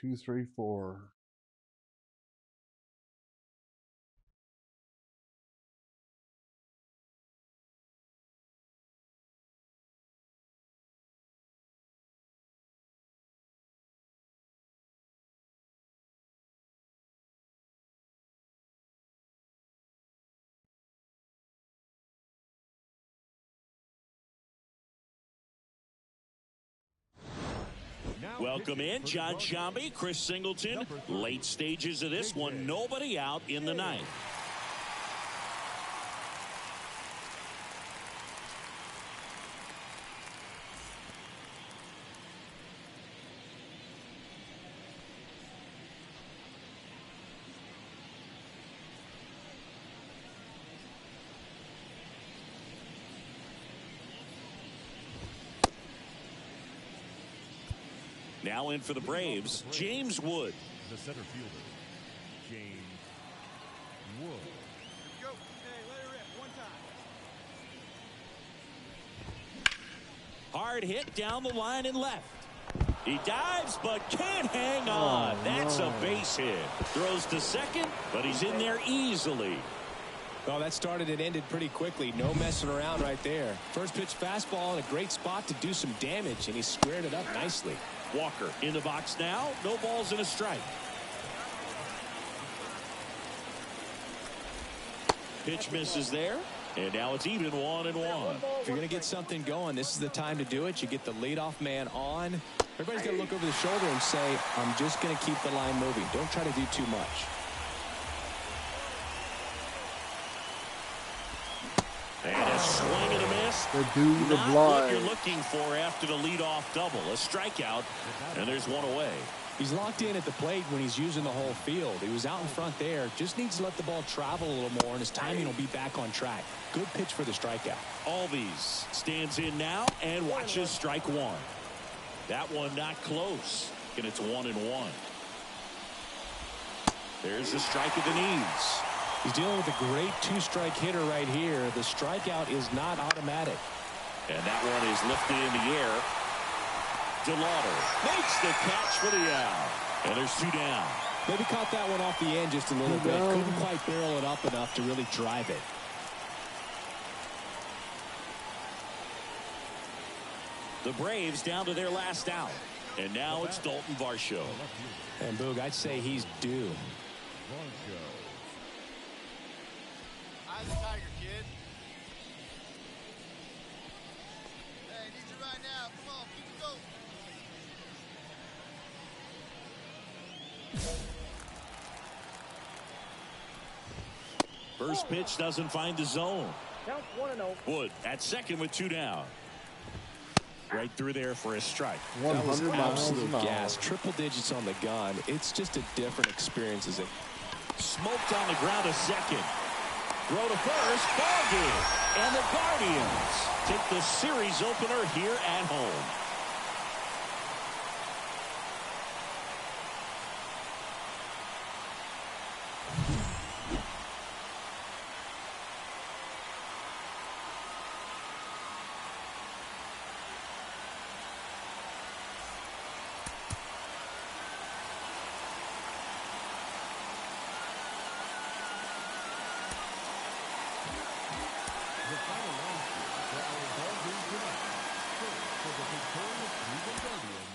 2-3-4. Welcome in, John Shambi, Chris Singleton. Late stages of this one, nobody out in the ninth. Now in for the Braves, James Wood. The center fielder, James Wood. Go. Hey, let it rip. One time. Hard hit down the line and left. He dives but can't hang on. That's a base hit. Throws to second, but he's in there easily. Well, that started and ended pretty quickly. No messing around right there. First pitch fastball in a great spot to do some damage, and he squared it up nicely. Walker in the box now. No balls and a strike. Pitch misses there. And now it's even 1-1. If you're going to get something going, this is the time to do it. You get the leadoff man on. Everybody's got to look over the shoulder and say, I'm just going to keep the line moving. Don't try to do too much. And a swing and a miss. The dude Not of what life. you're looking for after the leadoff double. A strikeout, and there's one away. He's locked in at the plate when he's using the whole field. He was out in front there. Just needs to let the ball travel a little more, and his timing will be back on track. Good pitch for the strikeout. Albies stands in now and watches strike one. That one not close, and it's 1-1. There's the strike at the knees. He's dealing with a great two-strike hitter right here. The strikeout is not automatic. And that one is lifted in the air. DeLauder makes the catch for the out. And there's 2 down. Maybe caught that one off the end just a little bit. Couldn't quite barrel it up enough to really drive it. The Braves down to their last out. And now it's Dalton Varsho. And Boog, I'd say he's due. I'm the Tiger, kid. Hey, need you right now. Come on, keep it going. First pitch doesn't find the zone. Count 1-0. Wood at second with 2 down. Right through there for a strike. 100 miles Absolute an hour. gas. Triple digits on the gun. It's just a different experience as it. Smoked on the ground to second. Throw to first. Ball game. And the Guardians take the series opener here at home. The final line score for our ball game tonight. First, for the victorious Cleveland Guardians.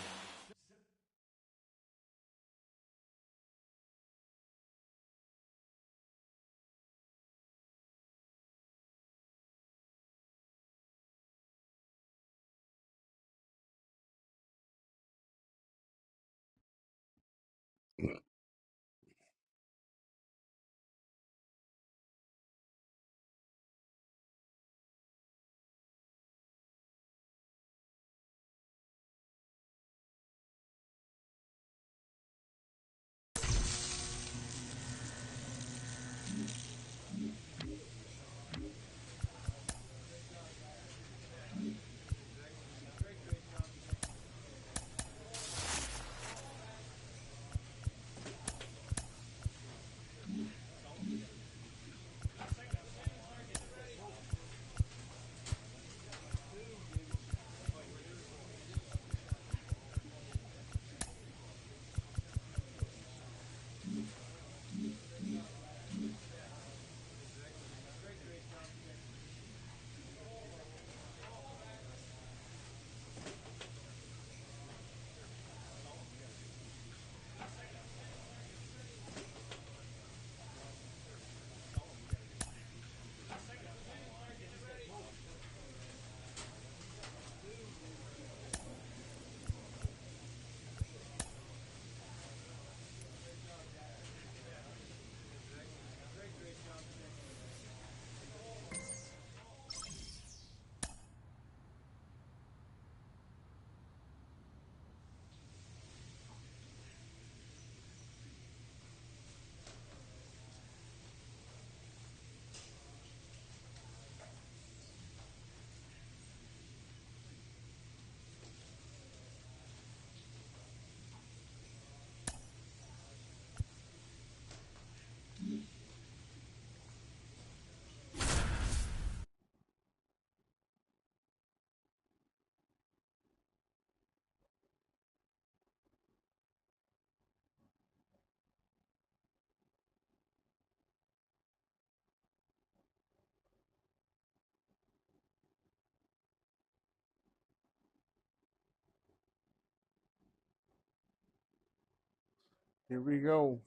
Here we go.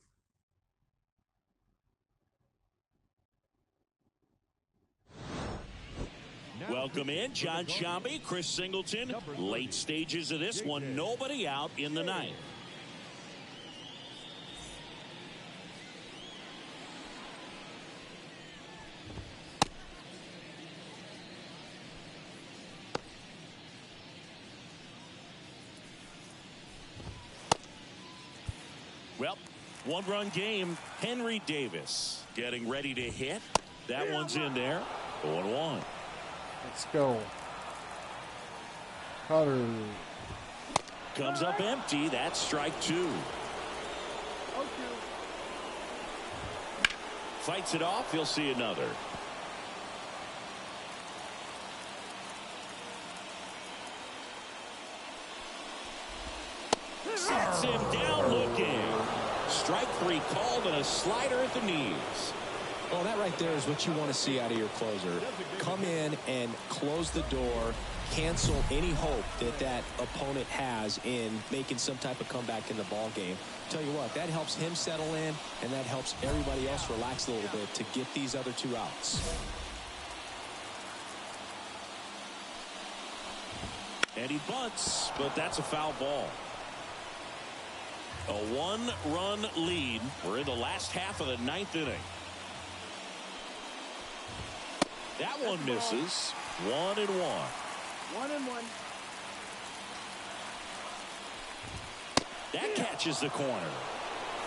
Welcome in, John Shambi, Chris Singleton. Late stages of this one, nobody out in the ninth. Well, one-run game. Henry Davis getting ready to hit. That one's in there. 0-1. Let's go. Cutter. Comes up empty. That's strike 2. Fights it off. He'll see another. Sets him down looking. Strike 3 called and a slider at the knees. Well, that right there is what you want to see out of your closer. Come in and close the door, cancel any hope that that opponent has in making some type of comeback in the ball game. Tell you what, that helps him settle in, and that helps everybody else relax a little bit to get these other 2 outs. And he bunts, but that's a foul ball. A 1-run lead. We're in the last half of the 9th inning. That one misses. 1-1. 1-1. That catches the corner.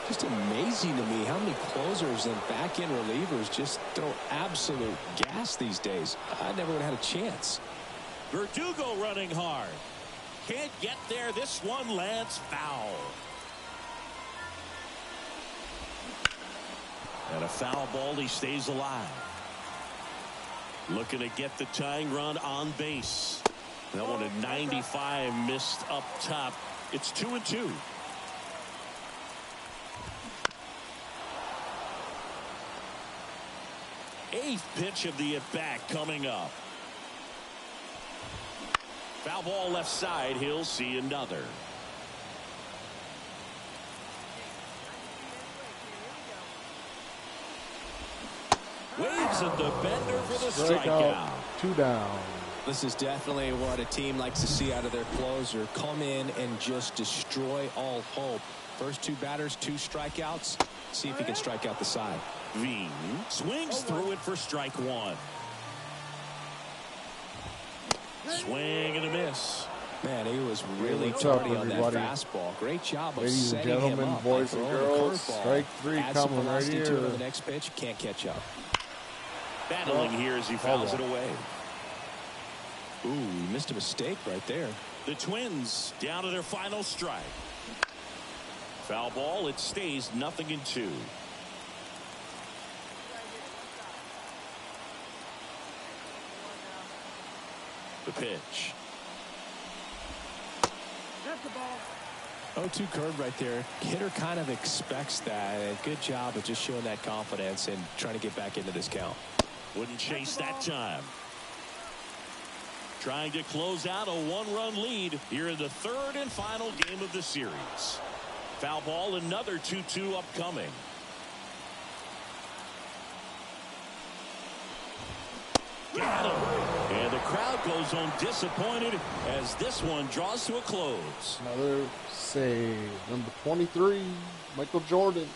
Just amazing to me how many closers and back-end relievers just throw absolute gas these days. I never would have had a chance. Verdugo running hard. Can't get there. This one lands foul. And a foul ball. He stays alive. Looking to get the tying run on base. That one at 95 missed up top. It's 2-2. Eighth pitch of the at-bat coming up. Foul ball left side. He'll see another. Waves at the bender for the strikeout. 2 down. This is definitely what a team likes to see out of their closer. Come in and just destroy all hope. First 2 batters, 2 strikeouts. See if he can strike out the side. Veen swings through it for strike 1. Swing and a miss. Man, he was really What's up, tardy on that everybody? fastball. Great job of Ladies and setting him gentlemen, up. boys by and throwing a girls, curveball. strike 3 Add some coming right velocity to it here. on the next pitch. Can't catch up. Battling here as he fouls it away. Ooh, he missed a mistake right there. The Twins down to their final strike. Foul ball. It stays 0-2. The pitch. That's the ball. 0-2 curve right there. Hitter kind of expects that. And good job of just showing that confidence and trying to get back into this count. Wouldn't chase that time. Trying to close out a 1-run lead here in the 3rd and final game of the series. Foul ball. Another 2-2 upcoming. Got him. And the crowd goes home disappointed as this one draws to a close. Another save. Number 23, Michael Jordan.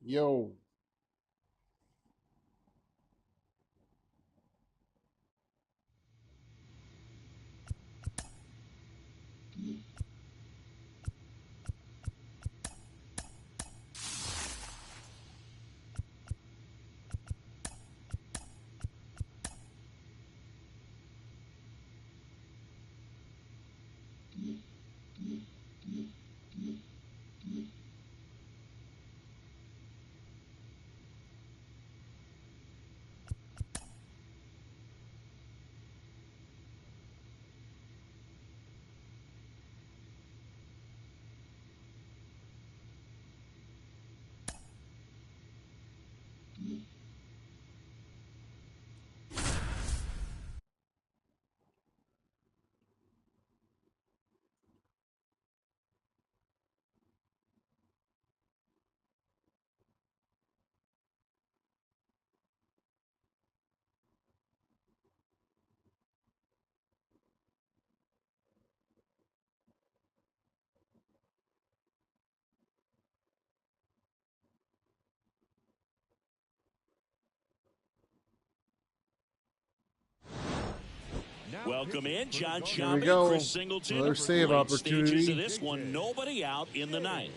Yo. Welcome in, John Here we Shambi, go. Chris Singleton. Another save Late stages opportunity. of this one, nobody out in the ninth.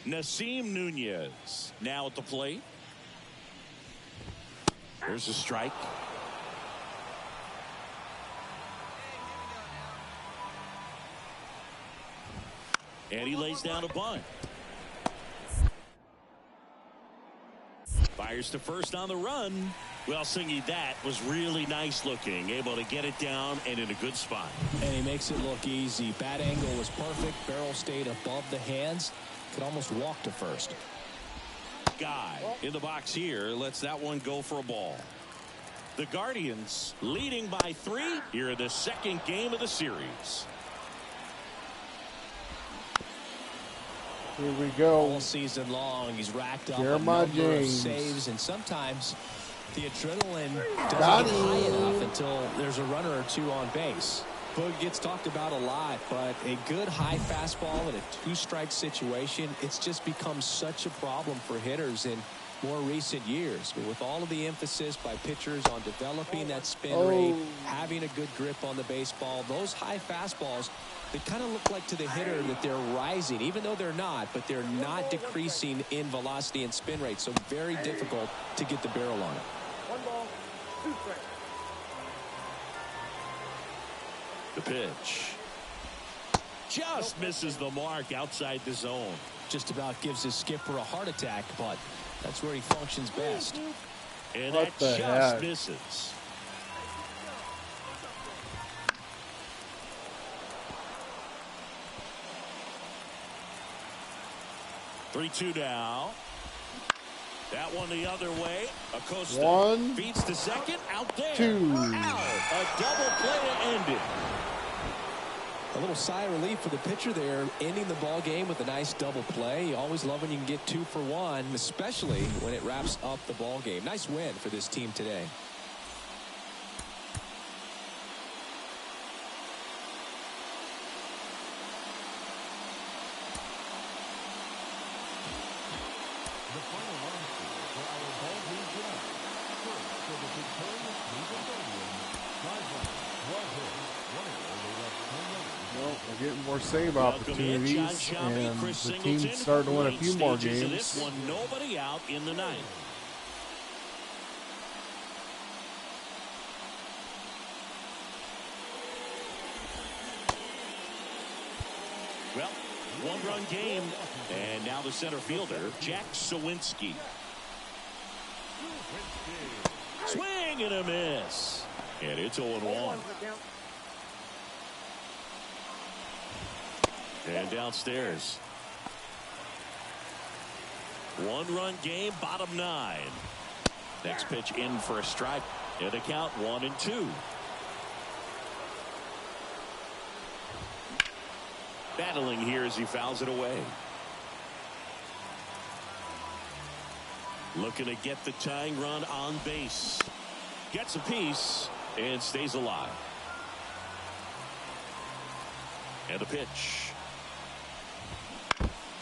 Nasim Nunez now at the plate. There's a strike. And he lays down a bunt. Fires to first on the run. Well, Singy, that was really nice looking. Able to get it down and in a good spot. And he makes it look easy. Bat angle was perfect. Barrel stayed above the hands. Could almost walk to first. Guy in the box here lets that one go for a ball. The Guardians leading by 3 here in the second game of the series. Here we go. All season long, he's racked up Jeremiah a number of James. saves, and sometimes the adrenaline Got doesn't get high him. enough until there's a runner or two on base. Boog gets talked about a lot, but a good high fastball in a 2-strike situation, it's just become such a problem for hitters in more recent years. But with all of the emphasis by pitchers on developing that spin rate, having a good grip on the baseball, those high fastballs, they kind of look like to the hitter that they're rising, even though they're not, but they're not decreasing in velocity and spin rate. So very difficult to get the barrel on it. 1 ball, 2 strikes. The pitch just misses the mark outside the zone. Just about gives his skipper a heart attack, but that's where he functions best. And What that the just heck? misses. Three-two now. That one the other way. Acosta 1, feeds to second. Out there. 2. Out. A double play to end it. A little sigh of relief for the pitcher there, ending the ball game with a nice double play. You always love when you can get 2 for 1, especially when it wraps up the ball game. Nice win for this team today. The final run score for our ball game tonight. First, for the victorious Cleveland Guardians, 5 runs, 12 hits, 1 error. They left 10 runners. Well, we're getting more save Welcome in, John opportunities, Shambi, and Chris the Singleton. team's starting to win a Late few more stages of games. This one, nobody out in the ninth. Well, 1-run game, and now the center fielder, Jack Sawinski. Swing and a miss, and it's 0-1. And downstairs. 1-run game, bottom 9. Next pitch in for a strike. And the count 1-2. Battling here as he fouls it away. Looking to get the tying run on base. Gets a piece and stays alive. And the pitch.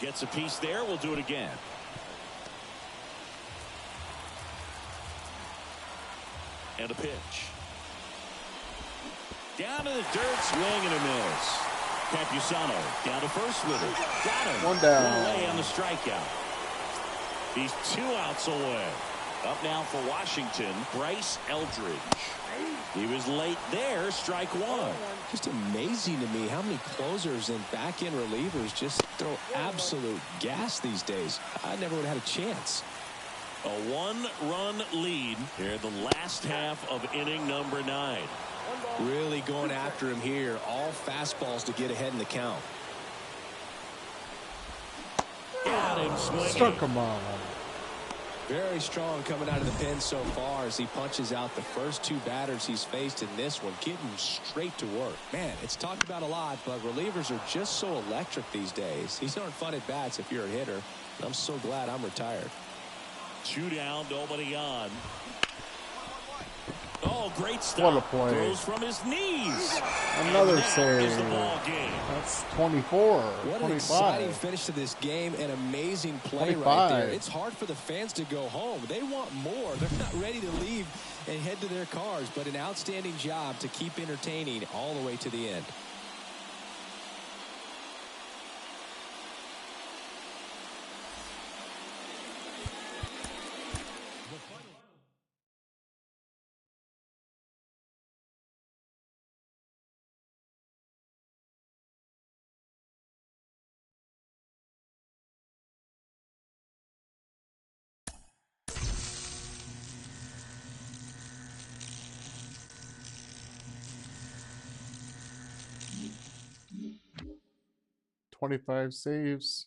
Gets a piece there. We'll do it again. And a pitch. Down to the dirt, swing and a miss. Campusano down to first with it. Got him. 1 down. One away on the strikeout. He's 2 outs away. Up now for Washington, Bryce Eldridge. He was late there, strike 1. Just amazing to me how many closers and back-end relievers just throw absolute gas these days. I never would have had a chance. A 1-run lead here in the last half of inning number 9. Really going after him here. All fastballs to get ahead in the count. Got him swinging. Stuck him on. Very strong coming out of the pen so far as he punches out the first 2 batters he's faced in this one, getting straight to work. Man, it's talked about a lot, but relievers are just so electric these days. These aren't fun at bats if you're a hitter. I'm so glad I'm retired. 2 down, nobody on. Oh, great stop. What a play. Throws from his knees. Another And that save. is the ball game. That's 24. What 25. an exciting finish to this game. An amazing play 25. right there. It's hard for the fans to go home. They want more. They're not ready to leave and head to their cars, but an outstanding job to keep entertaining all the way to the end. $25 saves.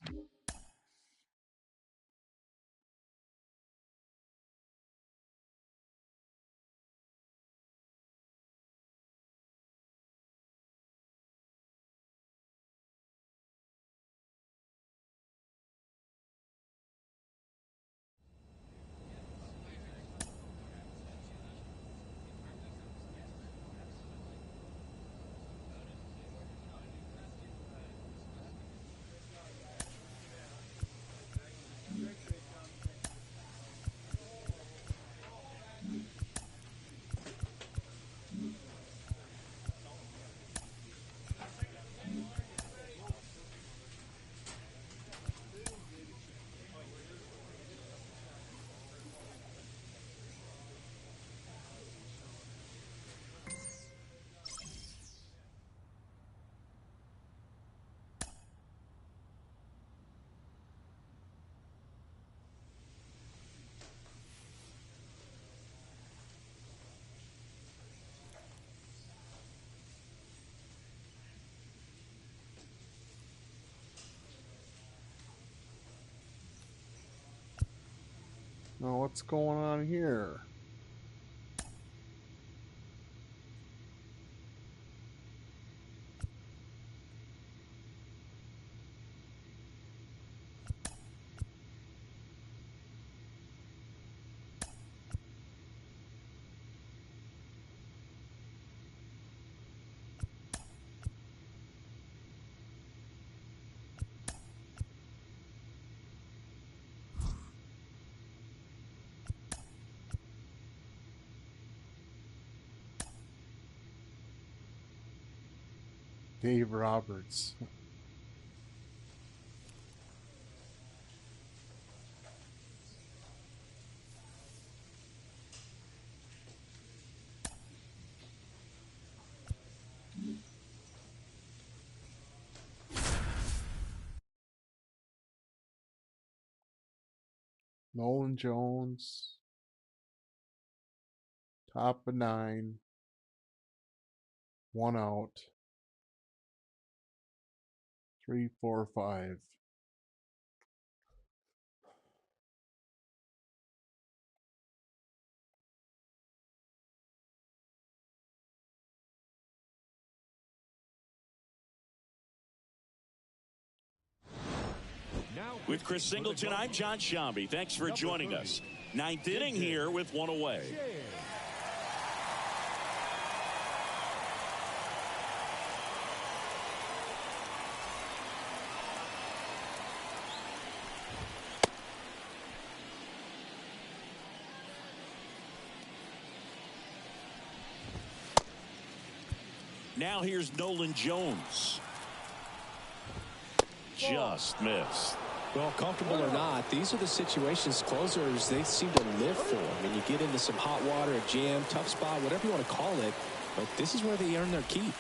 Now what's going on here? Dave Roberts. Nolan Jones. Top of 9. 1 out. 3, 4, 5. Now With Chris Singleton, I'm John Shambi. Thanks for joining us. 9th inning here with 1 away. Now here's Nolan Jones. Just missed. Well, comfortable or not, these are the situations closers they seem to live for. I mean, you get into some hot water, a jam, tough spot, whatever you want to call it, but this is where they earn their keep.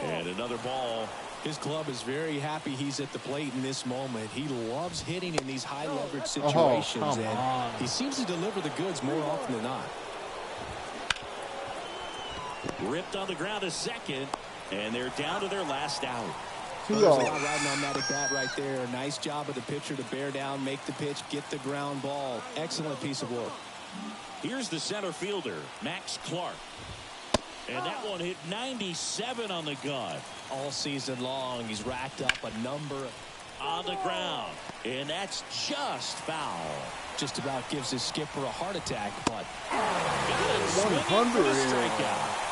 And another ball. His club is very happy he's at the plate in this moment. He loves hitting in these high leverage situations, and he seems to deliver the goods more often than not. Ripped on the ground to second, and they're down to their last out. There's a lot riding on that at bat right there. Nice job of the pitcher to bear down, make the pitch, get the ground ball. Excellent piece of work. Here's the center fielder, Max Clark. And that one hit 97 on the gun. All season long, he's racked up a number. on the ground. And that's just foul. Just about gives his skipper a heart attack, but Got it swinging for the strikeout.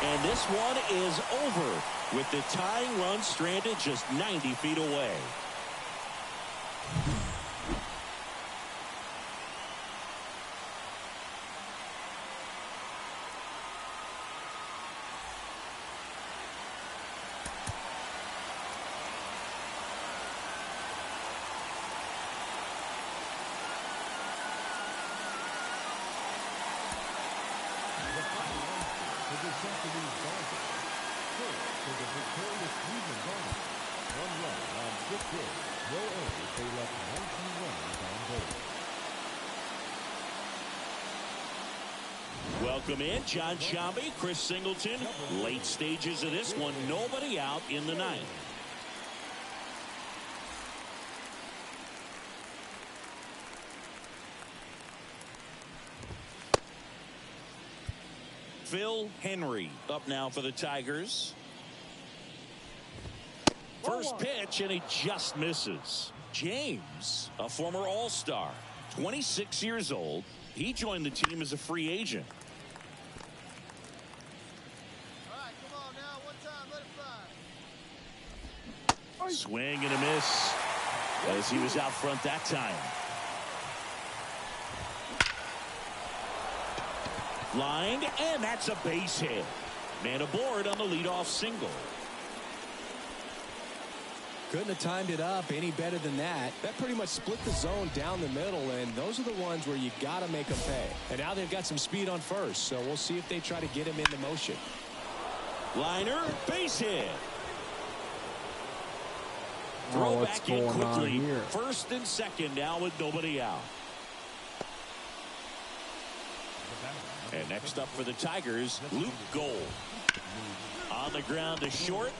And this one is over with the tying run stranded just 90 feet away. Welcome in, John Shambi, Chris Singleton. Late stages of this one, nobody out in the ninth. Phil Henry up now for the Tigers. First pitch, and he just misses. James, a former All-Star, 26 years old. He joined the team as a free agent. Swing and a miss as he was out front that time. Lined, and that's a base hit. Man aboard on the leadoff single. Couldn't have timed it up any better than that. That pretty much split the zone down the middle, and those are the ones where you got to make them pay. And now they've got some speed on first, so we'll see if they try to get him into motion. Liner, base hit. Oh, Throw what's back in going on quickly. here? First and second now with nobody out. And next up for the Tigers, Luke Gold. On the ground to short.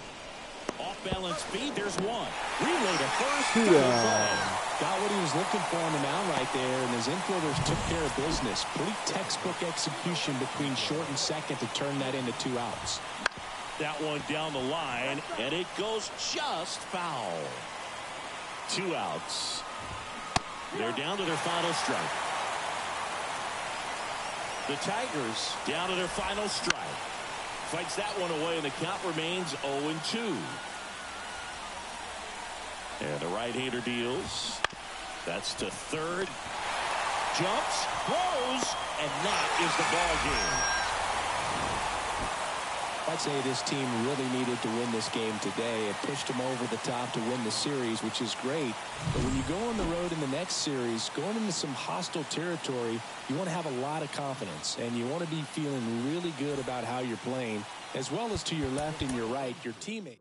Off balance speed. There's one. Relay to first. Got what he was looking for on the mound right there, and his infielders took care of business. Pretty textbook execution between short and second to turn that into 2 outs. That one down the line, and it goes just foul. 2 outs. They're down to their final strike. The Tigers down to their final strike. Fights that one away, and the count remains 0-2. And the right-hander deals. That's to third. Jumps, throws, and that is the ball game. I'd say this team really needed to win this game today. It pushed them over the top to win the series, which is great. But when you go on the road in the next series, going into some hostile territory, you want to have a lot of confidence, and you want to be feeling really good about how you're playing, as well as to your left and your right, your teammate.